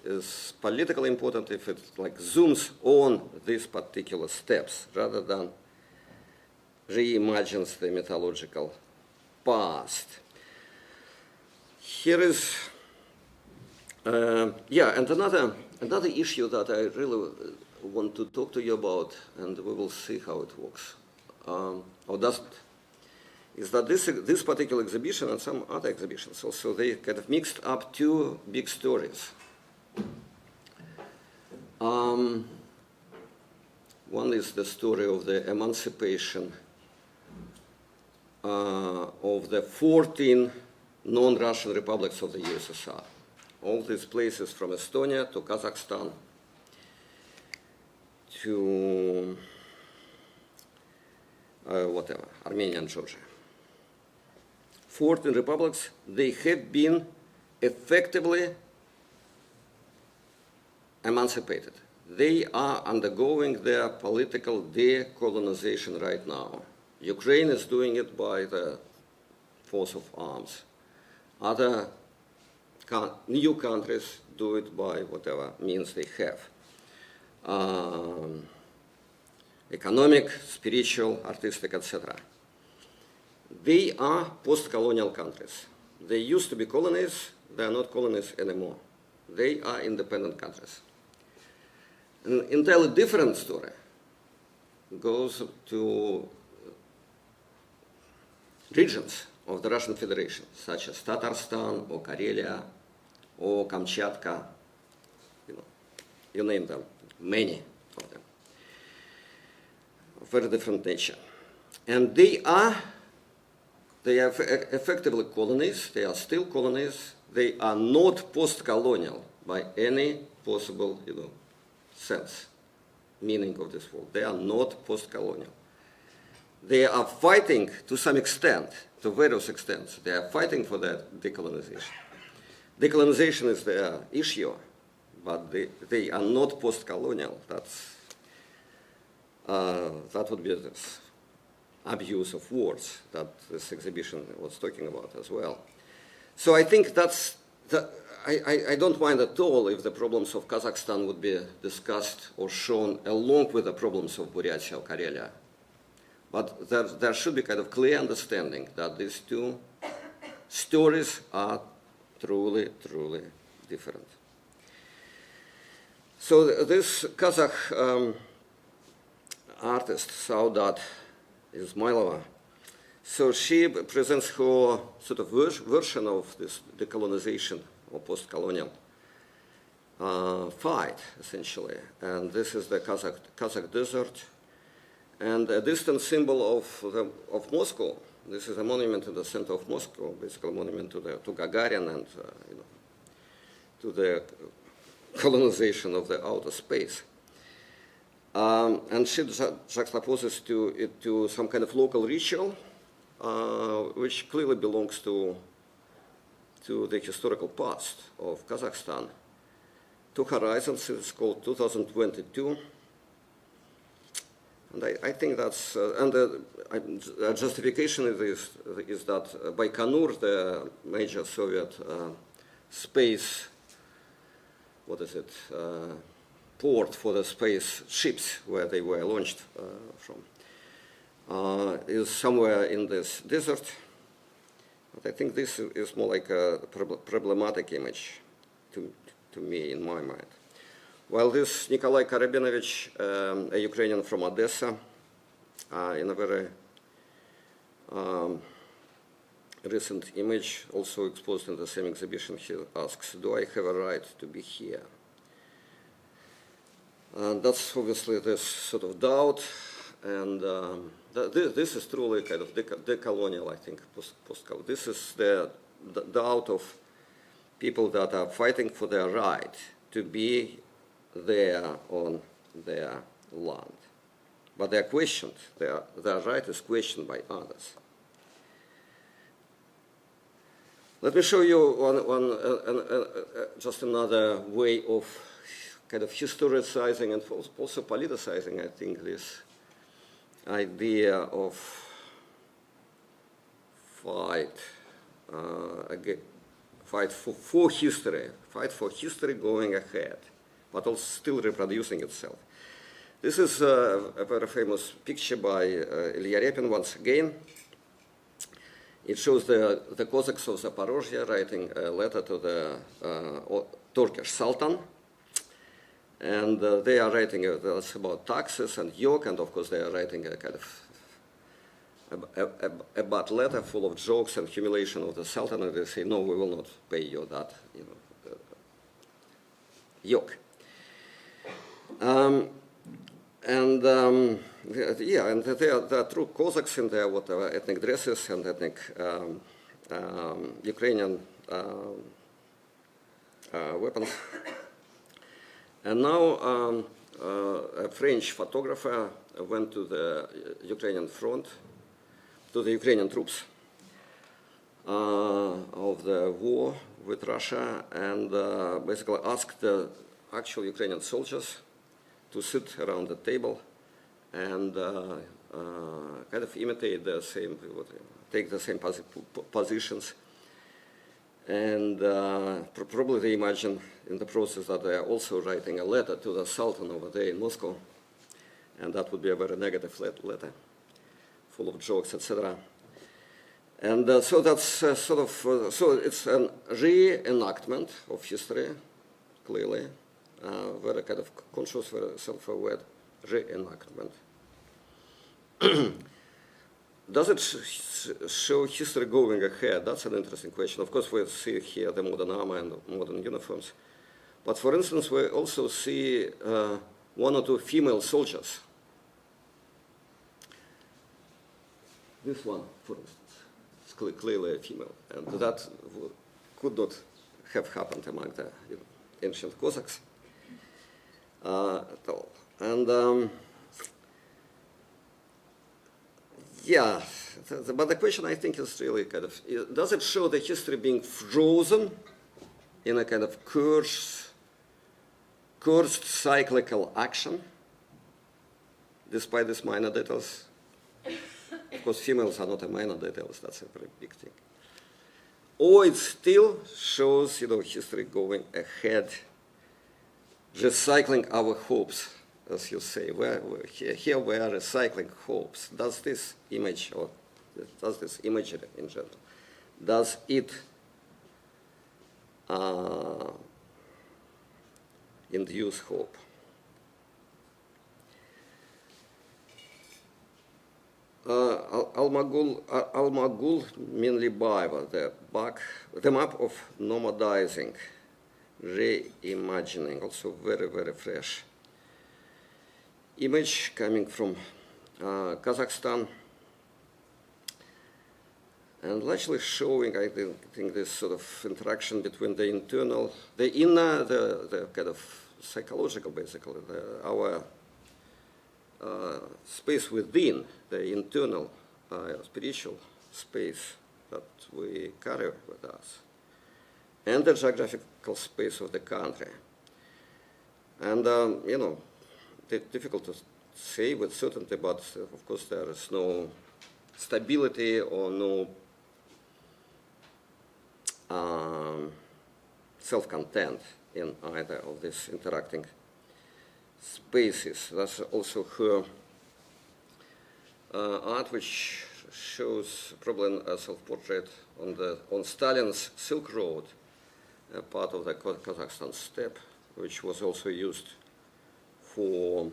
is politically important if it like zooms on these particular steps rather than reimagines the mythological past. Here is, yeah, and another issue that I really want to talk to you about, and we will see how it works, or doesn't, is that this particular exhibition and some other exhibitions also, they kind of mixed up two big stories. One is the story of the emancipation of the 14 non-Russian republics of the USSR. All these places from Estonia to Kazakhstan to whatever, Armenia and Georgia. 14 republics, they have been effectively emancipated. They are undergoing their political decolonization right now. Ukraine is doing it by the force of arms. Other new countries do it by whatever means they have. Economic, spiritual, artistic, etc. They are post-colonial countries. They used to be colonies, they are not colonies anymore. They are independent countries. An entirely different story goes to regions of the Russian Federation, such as Tatarstan or Karelia or Kamchatka, you name them, many of them, of very different nature. And they are effectively colonies, they are still colonies, they are not post-colonial by any possible sense, meaning of this word. They are not post-colonial. They are fighting to some extent, to various extents, they are fighting for that decolonization. Decolonization is their issue, but they are not post-colonial. That would be this abuse of words that this exhibition was talking about as well. So I think I don't mind at all if the problems of Kazakhstan would be discussed or shown along with the problems of Buryatia or Karelia. But there should be kind of clear understanding that these two stories are truly, truly different. So this Kazakh artist, Saudat Ismailova, so she presents her sort of version of this decolonization or post-colonial fight, essentially. And this is the Kazakh desert. And a distant symbol of Moscow. This is a monument in the center of Moscow, basically a monument to Gagarin and to the colonization of the outer space. And she juxtaposes it to some kind of local ritual, which clearly belongs to the historical past of Kazakhstan. Two horizons, it's called 2022. And I think that's, and the justification is that Baikonur, the major Soviet space, port for the space ships where they were launched from, is somewhere in this desert. But I think this is more like a problematic image to me, in my mind. While this Nikolai Karabinovich, a Ukrainian from Odessa, in a very recent image, also exposed in the same exhibition, he asks, do I have a right to be here? And that's obviously this sort of doubt, and this is truly kind of decolonial, I think, post-colonial. This is the doubt of people that are fighting for their right to be there on their land. But they're questioned, their right is questioned by others. Let me show you just another way of kind of historicizing and also politicizing, I think, this idea of fight for history going ahead, but also still reproducing itself. This is a very famous picture by Ilya Repin once again. It shows the Cossacks of Zaporozhye writing a letter to the Turkish Sultan. And they are writing about taxes and yoke, and of course they are writing a kind of a bad letter full of jokes and humiliation of the Sultan, and they say, no, we will not pay you that yoke. And there are true Cossacks in their whatever ethnic dresses and ethnic Ukrainian weapons. And now a French photographer went to the Ukrainian front, to the Ukrainian troops of the war with Russia, and basically asked the actual Ukrainian soldiers to sit around the table and kind of imitate the same, take the same positions. And probably they imagine in the process that they are also writing a letter to the Sultan over there in Moscow, and that would be a very negative letter, full of jokes, etc. And so that's sort of, so it's a reenactment of history, clearly, very kind of conscious, very self-aware reenactment. Does it show history going ahead? That's an interesting question. Of course, we see here the modern armor and modern uniforms. But for instance, we also see one or two female soldiers. This one, for instance, is clearly a female. And that could not have happened among the ancient Cossacks at all. And yeah, but the question I think is really kind of, does it show the history being frozen in a kind of cursed cyclical action, despite these minor details? Of course, females are not a minor details, that's a very big thing. Or it still shows, history going ahead, recycling our hopes, as you say. Here we are recycling hopes. Does this image, or does this imagery in general, does it induce hope? Almagul Minlibaeva, the map of nomadizing, reimagining, also very, very fresh image coming from Kazakhstan, and largely showing, I think, this sort of interaction between the internal, the inner, the kind of psychological, basically, our space within, the internal spiritual space that we carry with us, and the geographical space of the country. And, difficult to say with certainty, but of course there is no stability or no self-content in either of these interacting spaces. That's also her art, which shows probably a self-portrait on Stalin's Silk Road, a part of the Kazakhstan steppe, which was also used for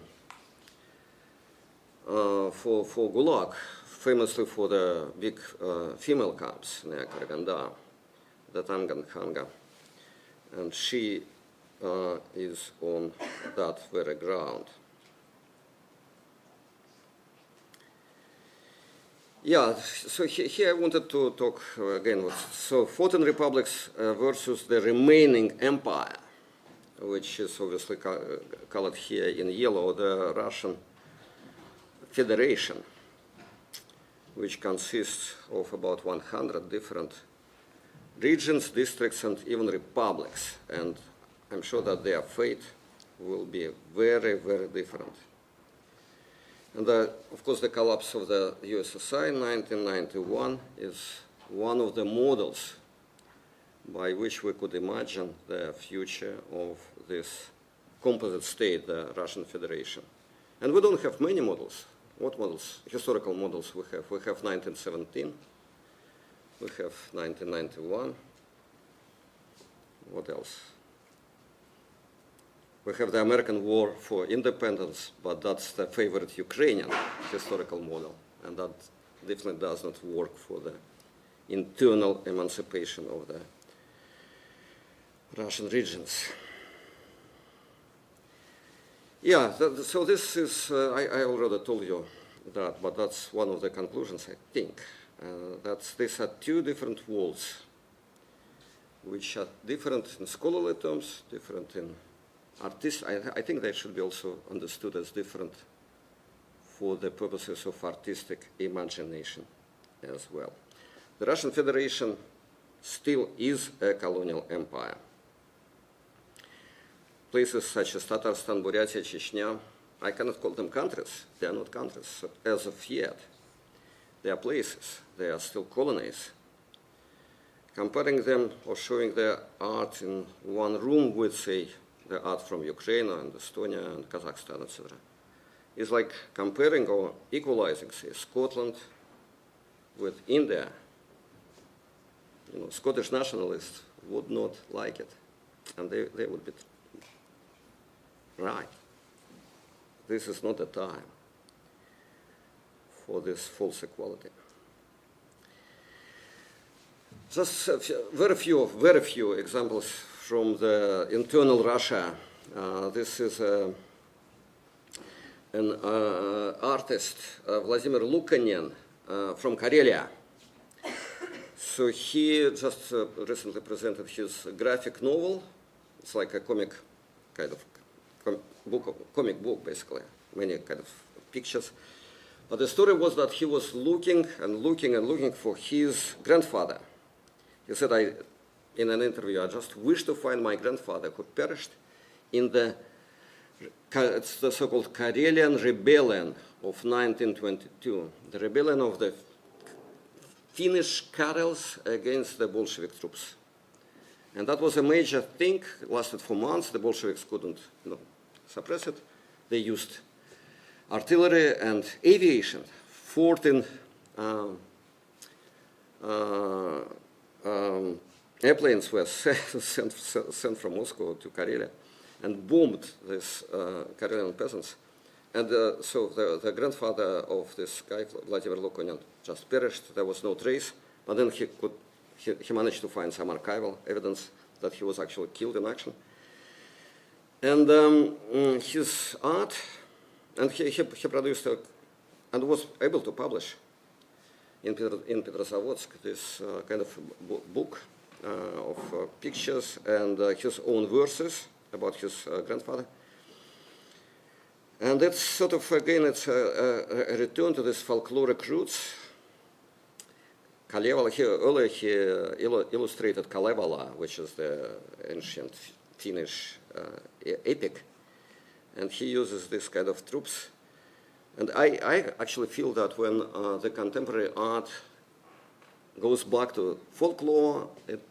Gulag, famously for the big female camps near Karaganda, the Tangankhanga, and she is on that very ground. Yeah, so here I wanted to talk again. So 14 republics versus the remaining empire, which is obviously colored here in yellow, the Russian Federation, which consists of about 100 different regions, districts, and even republics. And I'm sure that their fate will be very, very different. And of course, the collapse of the USSR in 1991 is one of the models by which we could imagine the future of this composite state, the Russian Federation. And we don't have many models. What models? Historical models we have. We have 1917. We have 1991. What else? We have the American War for Independence, but that's the favorite Ukrainian historical model, and that definitely does not work for the internal emancipation of the Russian regions. Yeah, so this is, I already told you that, but that's one of the conclusions, I think. These are two different worlds, which are different in scholarly terms, different in artist. I think they should be also understood as different for the purposes of artistic imagination as well. The Russian Federation still is a colonial empire. Places such as Tatarstan, Buryatia, Chechnya, I cannot call them countries. They are not countries as of yet. They are places. They are still colonies. Comparing them or showing their art in one room with, say, the art from Ukraine and Estonia and Kazakhstan, etc., is like comparing or equalizing, say, Scotland with India. You know, Scottish nationalists would not like it, and they would be right. This is not the time for this false equality. Just very few examples from the internal Russia. This is an artist, Vladimir Lukanin, from Karelia. So he just recently presented his graphic novel. It's like a comic kind of comic book, basically, many kind of pictures. But the story was that he was looking for his grandfather. He said, in an interview, I just wish to find my grandfather who perished in the so-called Karelian Rebellion of 1922, the rebellion of the Finnish Karels against the Bolshevik troops. And that was a major thing. It lasted for months. The Bolsheviks couldn't suppress it. They used artillery and aviation. 14 airplanes were sent from Moscow to Karelia and bombed these Karelian peasants. And so the grandfather of this guy, Vladimir Lukanin, just perished. There was no trace. But then he managed to find some archival evidence that he was actually killed in action. And his art, and he produced and was able to publish in Petrozavodsk this kind of book of pictures and his own verses about his grandfather. And it's sort of, again, it's a return to this folkloric roots. Kalevala, earlier he illustrated Kalevala, which is the ancient Finnish epic. And he uses this kind of tropes. And I actually feel that when the contemporary art goes back to folklore, it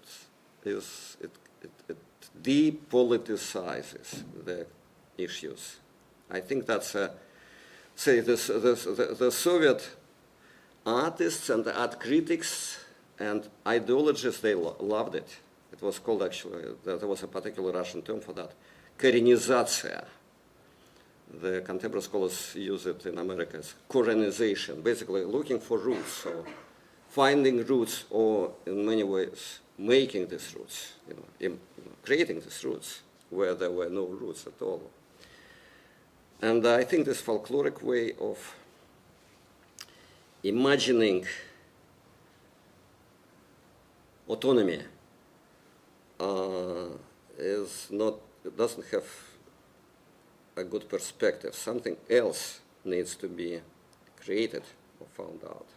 depoliticizes the issues. I think that's, say, the Soviet artists and art critics and ideologists, they loved it. It was called, actually, there was a particular Russian term for that, Colonization. The contemporary scholars use it in America as colonization, basically looking for roots, so finding roots, or in many ways making these roots, creating these roots where there were no roots at all. And I think this folkloric way of imagining autonomy doesn't have a good perspective. Something else needs to be created or found out.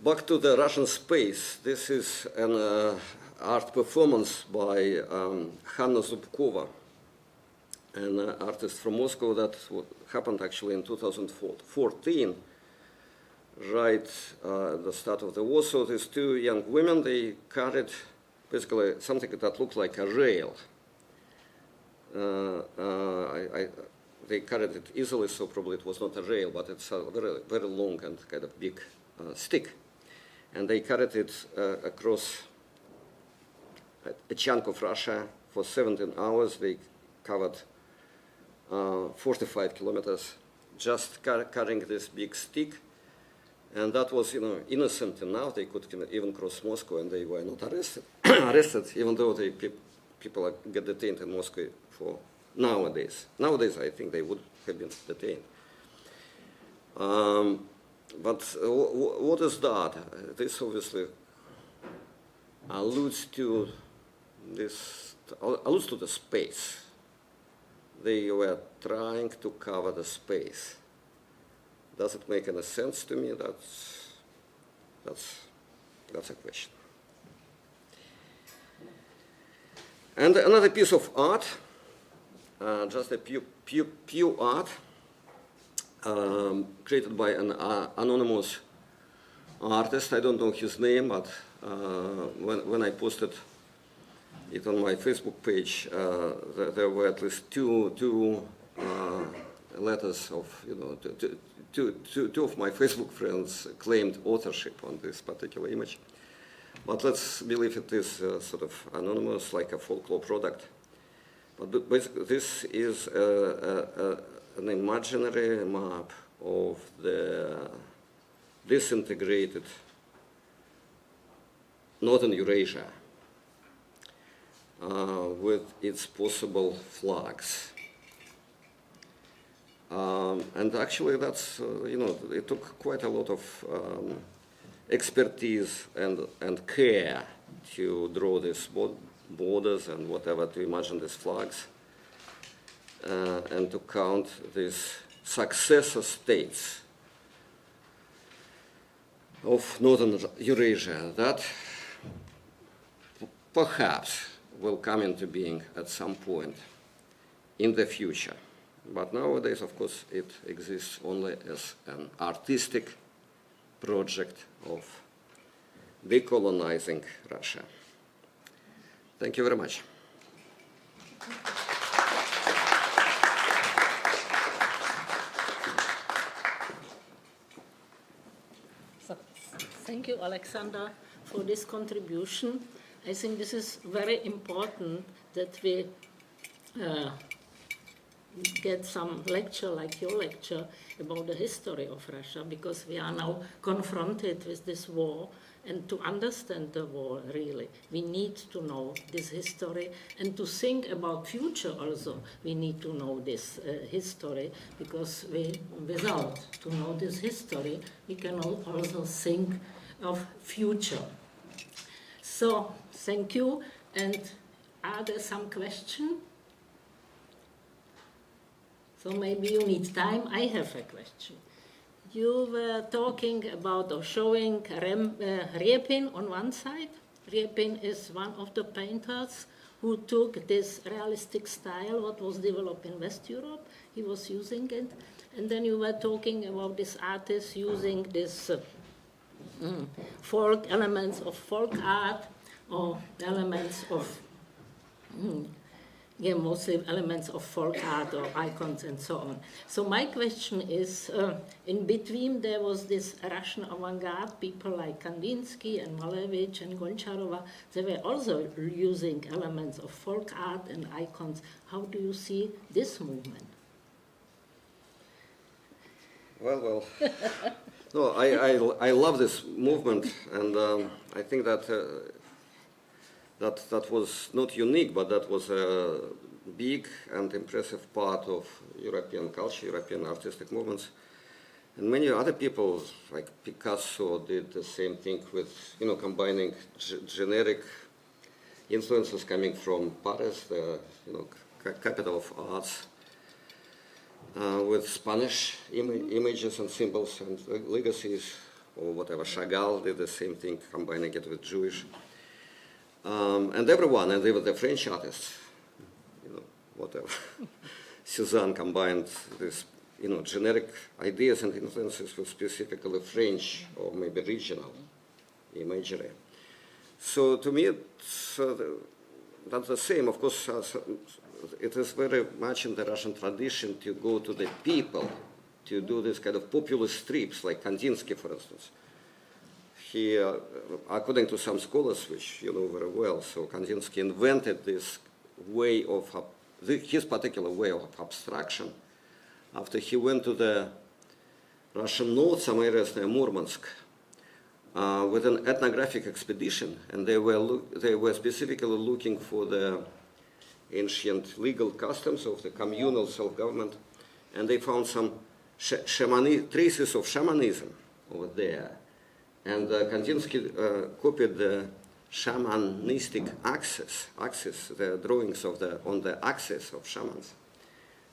Back to the Russian space. This is an art performance by Hanna Zubkova, an artist from Moscow that happened actually in 2014, right at the start of the war. So these two young women, they carried basically something that looked like a rail. They carried it easily, so probably it was not a rail, but it's a very, very long and kind of big stick. And they carried it across a chunk of Russia for 17 hours. They covered 45 kilometers, just carrying this big stick. And that was, innocent enough. They could even cross Moscow, and they were not arrested, even though people get detained in Moscow for nowadays. Nowadays, I think they would have been detained. But what is that? This obviously alludes to the space. They were trying to cover the space. Does it make any sense to me? That's a question. And another piece of art, just a pure art, created by an anonymous artist. I don't know his name, but when I posted it on my Facebook page, there were at least two letters of, two of my Facebook friends claimed authorship on this particular image. But let's believe it is sort of anonymous, like a folklore product. But basically, this is an imaginary map of the disintegrated northern Eurasia with its possible flags. And actually, that's, it took quite a lot of expertise and care to draw these borders and whatever, to imagine these flags, and to count these successor states of northern Eurasia that perhaps will come into being at some point in the future. But nowadays, of course, it exists only as an artistic project of decolonizing Russia. Thank you very much. So, thank you, Alexander, for this contribution. I think this is very important that we get some lecture like your lecture about the history of Russia, because we are now confronted with this war, and to understand the war really we need to know this history, and to think about future also we need to know this history, because without to know this history we can also think of future. So thank you. And are there some questions? So maybe you need time. I have a question. You were talking about or showing Repin on one side. Repin is one of the painters who took this realistic style, what was developed in West Europe. He was using it. And then you were talking about this artist using this folk elements of folk art, or elements of mostly elements of folk art or icons and so on. So my question is, in between there was this Russian avant-garde, people like Kandinsky and Malevich and Goncharova, they were also using elements of folk art and icons. How do you see this movement? Well. No, I love this movement, and I think that that was not unique, but that was a big and impressive part of European culture, European artistic movements. And many other people, like Picasso, did the same thing with, combining generic influences coming from Paris, the capital of arts, with Spanish images and symbols and legacies, or whatever. Chagall did the same thing, combining it with Jewish. And everyone, and even the French artists, whatever. Cézanne combined this, generic ideas and influences with specifically French or maybe regional imagery. So to me, it's, that's the same. Of course, it is very much in the Russian tradition to go to the people, to do this kind of populist strips, like Kandinsky, for instance. He, according to some scholars, which you know very well, so Kandinsky invented this way of, his particular way of abstraction after he went to the Russian north, some areas near Murmansk, with an ethnographic expedition, and they were specifically looking for the ancient legal customs of the communal self-government, and they found some traces of shamanism over there. And Kandinsky copied the shamanistic axis, the drawings of on the axis of shamans.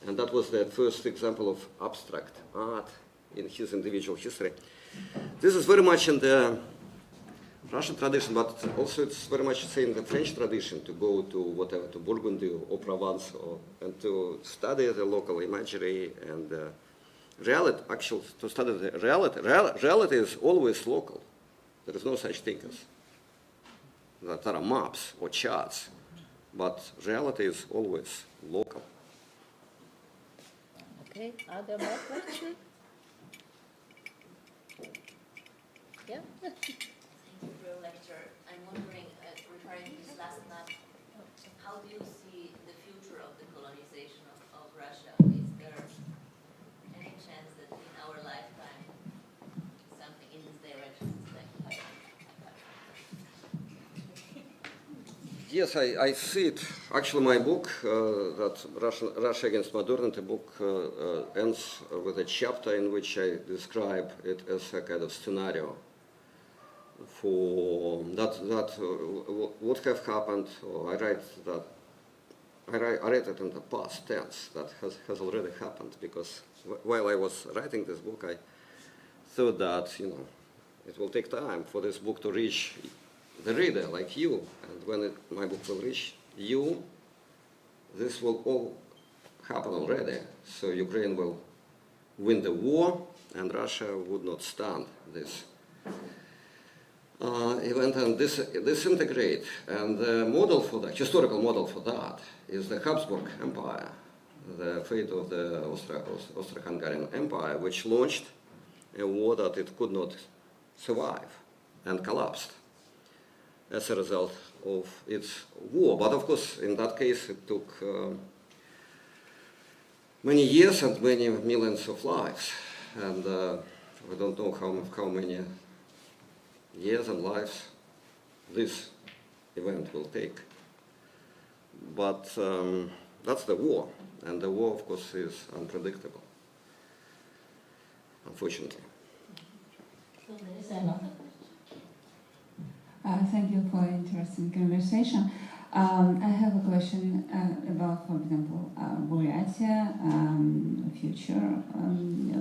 And that was the first example of abstract art in his individual history. This is very much in the Russian tradition, but also it's very much in the French tradition to go to whatever, to Burgundy or Provence, and to study the local imagery and reality. Actually, to study the reality. Reality is always local. There is no such thing as that there are maps or charts, but reality is always local. Okay, are there more questions? Yeah? Thank you for your lecture. I'm wondering, referring to this last map, how do you see the future of the colonization of Russia? Is there any chance that in our lifetime something in this direction is going to happen? Yes, I see it. Actually, my book, that Russia Against Modernity book, ends with a chapter in which I describe it as a kind of scenario for that would have happened, or I write it in the past tense, that has already happened, because while I was writing this book, I thought that, it will take time for this book to reach the reader, like you, and when my book will reach you, this will all happen already. So Ukraine will win the war, and Russia would not stand this event and disintegrate. And the model for that, historical model for that, is the Habsburg Empire, the fate of the Austro-Hungarian Empire, which launched a war that it could not survive and collapsed as a result of its war. But of course, in that case, it took many years and many millions of lives. And we don't know how many years and lives this event will take. But that's the war. And the war, of course, is unpredictable, unfortunately. So there is another question. Thank you for interesting conversation. I have a question about, for example, Buryatia, future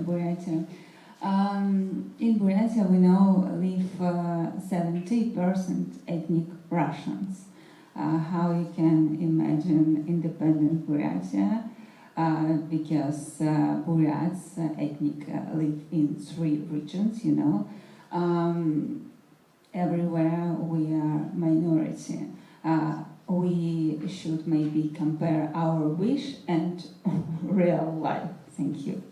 Buryatia. In Buryatia, we know live 70% ethnic Russians. How you can imagine independent Buryatia? Because Buryats ethnic live in 3 regions, everywhere we are minority. We should maybe compare our wish and real life. Thank you.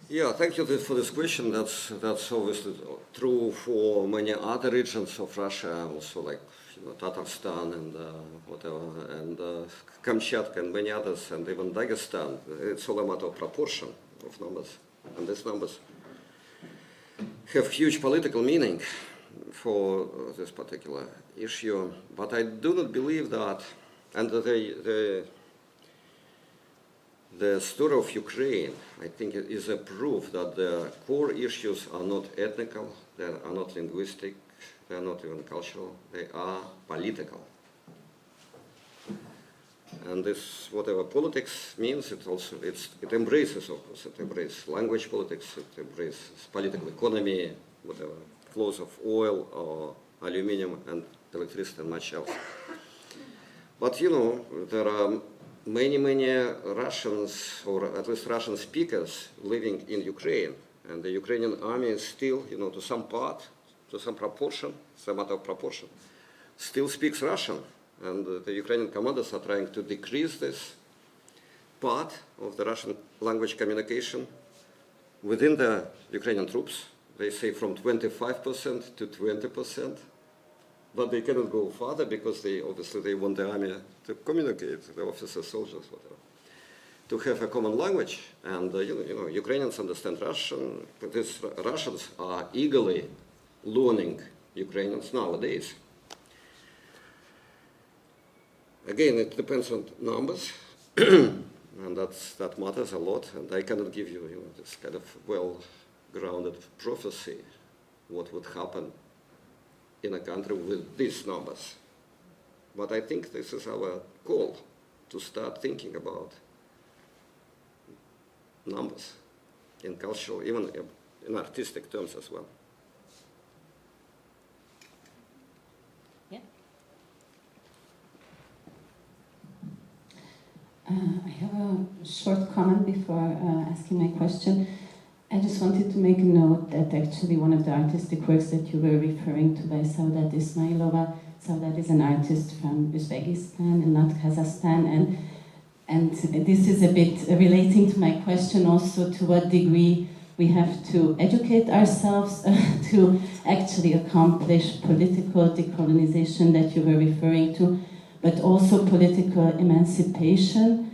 Yeah, thank you for this question. That's obviously true for many other regions of Russia, also like Tatarstan and whatever, and Kamchatka and many others, and even Dagestan. It's all a matter of proportion of numbers, and these numbers have huge political meaning for this particular issue. But I do not believe that, and the story of Ukraine, I think, is a proof that the core issues are not ethnical, they are not linguistic, they are not even cultural, they are political. And this, whatever politics means, it embraces, of course, it embraces language politics, it embraces political economy, whatever, flows of oil or aluminum and electricity and much else. But there are many Russians, or at least Russian speakers, living in Ukraine, and the Ukrainian army is still, to some part, to some proportion, some matter of proportion, still speaks Russian. And the Ukrainian commanders are trying to decrease this part of the Russian language communication within the Ukrainian troops. They say from 25% to 20%, but they cannot go further because they want the army to communicate, the officers, soldiers, whatever, to have a common language. And Ukrainians understand Russian. These Russians are eagerly learning Ukrainians nowadays. Again, it depends on numbers, and that matters a lot. And I cannot give you, this kind of grounded prophecy what would happen in a country with these numbers. But I think this is our goal, to start thinking about numbers in cultural, even in artistic terms as well. Yeah. I have a short comment before asking my question. I just wanted to make a note that actually one of the artistic works that you were referring to by Saudat Ismailova, Saudat is an artist from Uzbekistan and not Kazakhstan, and this is a bit relating to my question also, to what degree we have to educate ourselves to actually accomplish political decolonization that you were referring to, but also political emancipation.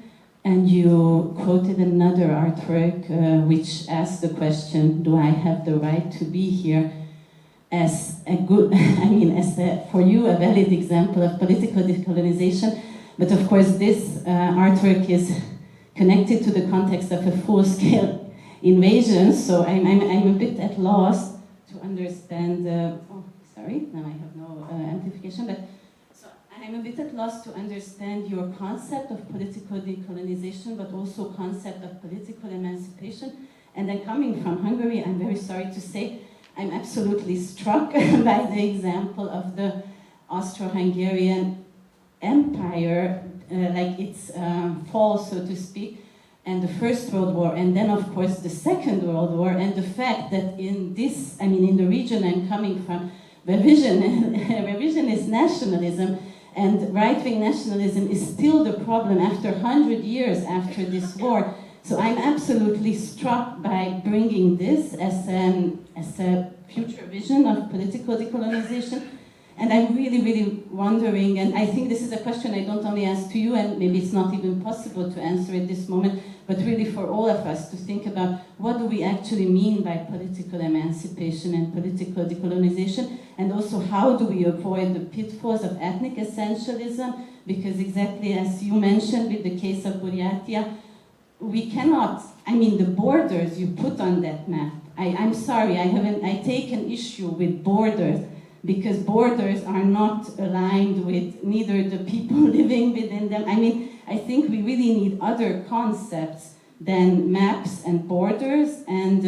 And you quoted another artwork which asked the question, do I have the right to be here, as a good, for you, a valid example of political decolonization. But of course, this artwork is connected to the context of a full-scale invasion, so I'm a bit at loss to understand, sorry, now I have no amplification, but so I'm a bit at loss to understand your concept of political decolonization, but also concept of political emancipation. And then coming from Hungary, I'm very sorry to say, I'm absolutely struck by the example of the Austro-Hungarian Empire, like its fall, so to speak, and the First World War, and then of course the Second World War, and the fact that in this, in the region I'm coming from, revisionist nationalism and right-wing nationalism is still the problem after 100 years after this war. So I'm absolutely struck by bringing this as a future vision of political decolonization. And I'm really, really wondering, and I think this is a question I don't only ask to you, and maybe it's not even possible to answer at this moment, but really for all of us to think about what do we actually mean by political emancipation and political decolonization, and also how do we avoid the pitfalls of ethnic essentialism, because exactly as you mentioned with the case of Buryatia, we cannot, the borders you put on that map, I'm sorry, I take an issue with borders, because borders are not aligned with neither the people living within them. I think we really need other concepts than maps and borders, and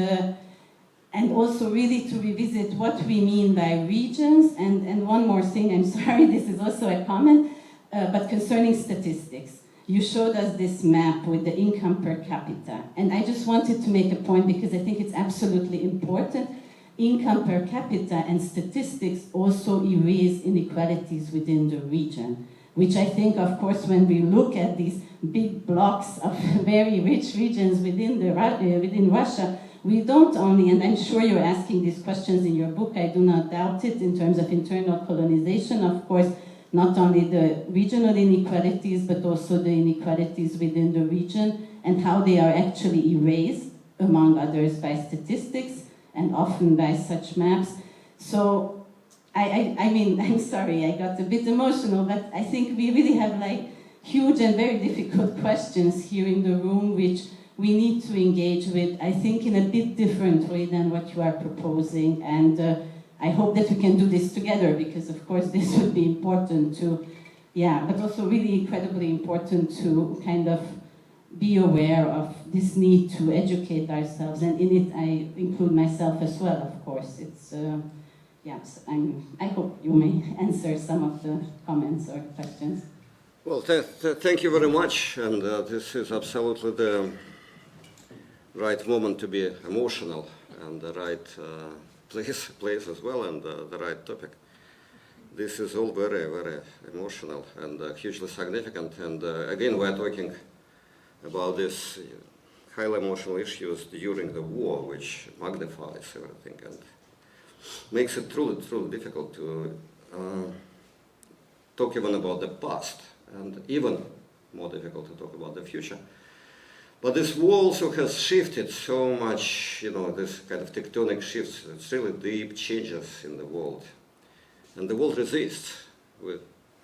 also really to revisit what we mean by regions. And one more thing, I'm sorry, this is also a comment, but concerning statistics. You showed us this map with the income per capita, and I just wanted to make a point because I think it's absolutely important. Income per capita and statistics also erase inequalities within the region, which I think, of course, when we look at these big blocks of very rich regions within Russia, we don't only, and I'm sure you're asking these questions in your book, I do not doubt it, in terms of internal colonization, of course, not only the regional inequalities, but also the inequalities within the region and how they are actually erased, among others, by statistics, and often by such maps. So, I'm sorry, I got a bit emotional, but I think we really have huge and very difficult questions here in the room, which we need to engage with, I think, in a bit different way than what you are proposing. And I hope that we can do this together, because of course this would be important to, but also really incredibly important to kind of be aware of this need to educate ourselves, and in it I include myself as well, of course. It's, I hope you may answer some of the comments or questions. Well, thank you very much, and this is absolutely the right moment to be emotional, and the right place as well, and the right topic. This is all very, very emotional and hugely significant, and again we're talking about these highly emotional issues during the war, which magnifies everything and makes it truly, truly difficult to talk even about the past, and even more difficult to talk about the future. But this war also has shifted so much, this kind of tectonic shifts. It's really deep changes in the world. And the world resists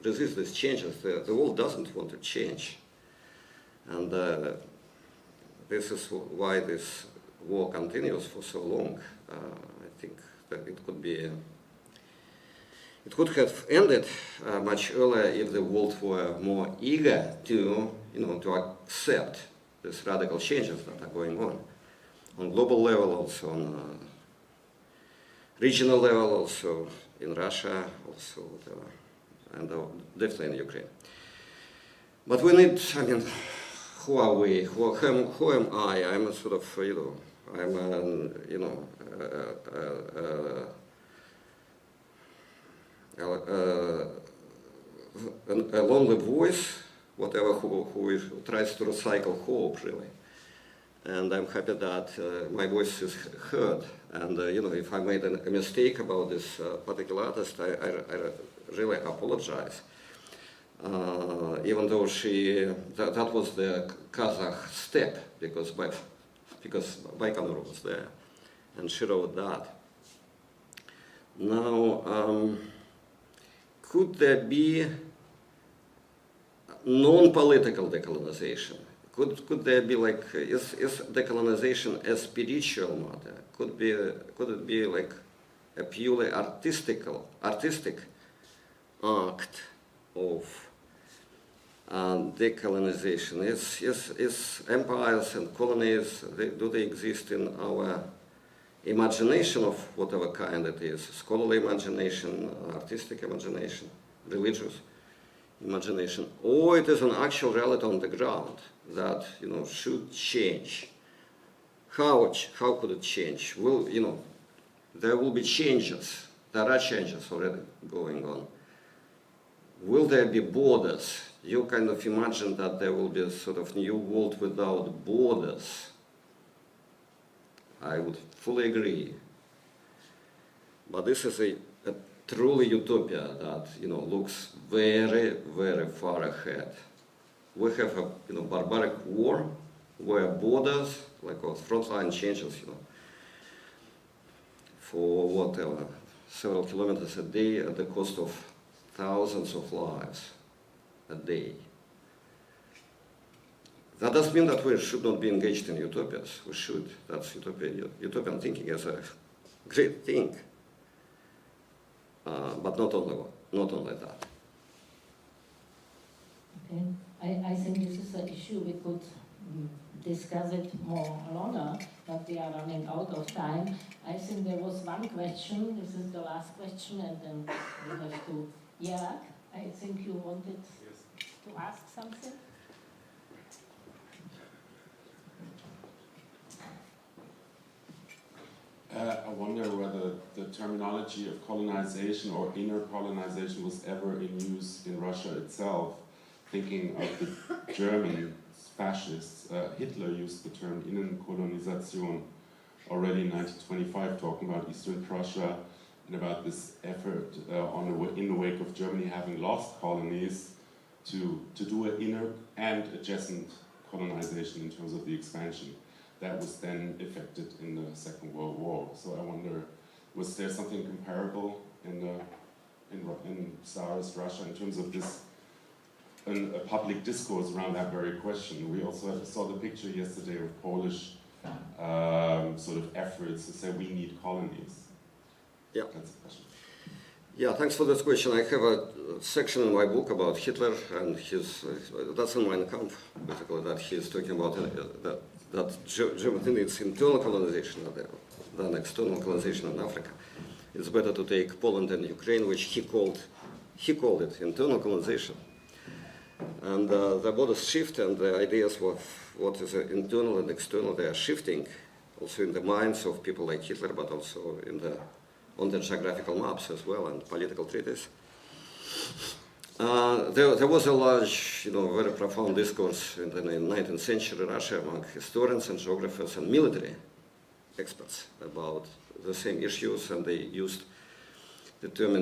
these changes. The world doesn't want to change. And this is why this war continues for so long, I think that it could have ended much earlier if the world were more eager to, to accept these radical changes that are going on global level, also on regional level, also in Russia, also and definitely in Ukraine. But we need, who are we? Who am I? I'm a sort of, I'm a lonely voice, whatever, who tries to recycle hope, really. And I'm happy that my voice is heard. And if I made a mistake about this particular artist, I really apologize. Even though that was the Kazakh steppe, because Baikonur was there, and she wrote that. Now, could there be non-political decolonization? Could there be is decolonization a spiritual matter? Could it be like a purely artistic act of decolonization? Is empires and colonies, do they exist in our imagination of whatever kind it is? Scholarly imagination, artistic imagination, religious imagination, or it is an actual reality on the ground that should change? How could it change? There will be changes. There are changes already going on. Will there be borders? You kind of imagine that there will be a sort of new world without borders. I would fully agree. But this is a truly utopia that looks very, very far ahead. We have a barbaric war where borders, like a frontline changes, for whatever, several kilometers a day at the cost of thousands of lives a day. That doesn't mean that we should not be engaged in utopias. We should. That's utopian thinking is a great thing. But not only that. Okay. I think this is an issue we could discuss it more longer, but we are running out of time. I think there was one question. This is the last question, and then we have to. Yeah, I think you wanted to ask something. I wonder whether the terminology of colonization or inner colonization was ever in use in Russia itself. Thinking of the German fascists, Hitler used the term Innenkolonisation already in 1925, talking about Eastern Prussia and about this effort in the wake of Germany having lost colonies to do an inner and adjacent colonization in terms of the expansion. That was then effected in the Second World War. So I wonder, was there something comparable in Tsarist Russia in terms of this, a public discourse around that very question? We also saw the picture yesterday of Polish sort of efforts to say we need colonies. Yeah. That's the question. Yeah, thanks for this question. I have a section in my book about Hitler and his, that's in Mein Kampf, basically, that he's talking about that Germany needs internal colonization than external colonization in Africa. It's better to take Poland and Ukraine, which he called it internal colonization. And the borders shift, and the ideas of what is internal and external, they are shifting, also in the minds of people like Hitler, but also on the geographical maps as well, and political treaties. There was a large, very profound discourse in the 19th century Russia among historians and geographers and military experts about the same issues, and they used the term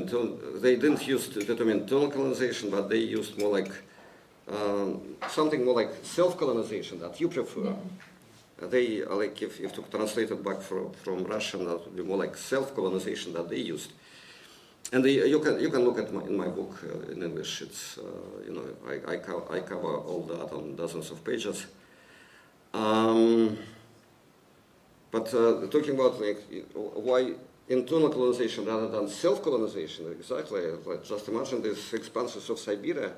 they didn't use the term internal colonization, but they used more like something more like self-colonization that you prefer. Yeah. They, like, if to translate it back from Russian, that would be more like self-colonization that they used. And you can look at in my book in English. It's I cover all that on dozens of pages. But talking about why internal colonization rather than self-colonization, exactly, like just imagine these expanses of Siberia.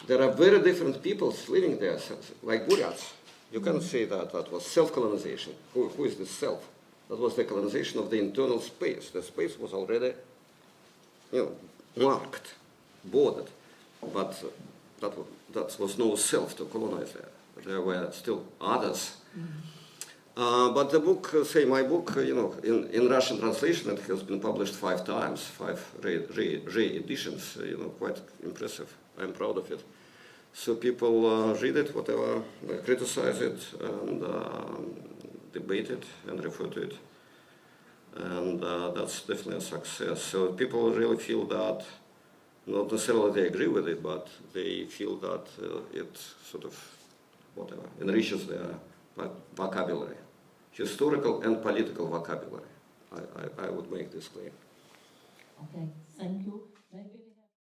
There are very different peoples living there, like Buryats. You can't say that that was self-colonization. Who is this self? That was the colonization of the internal space. The space was already, marked, bordered, but that was no self to colonize there. There were still others. But the book, my book, in Russian translation, it has been published 5 times, 5 re-editions, quite impressive. I'm proud of it. So people read it, whatever, criticize it, and debate it, and refer to it. And that's definitely a success. So people really feel that, not necessarily they agree with it, but they feel that it sort of, whatever, enriches their vocabulary, historical and political vocabulary. I would make this claim. Okay, thank you. Maybe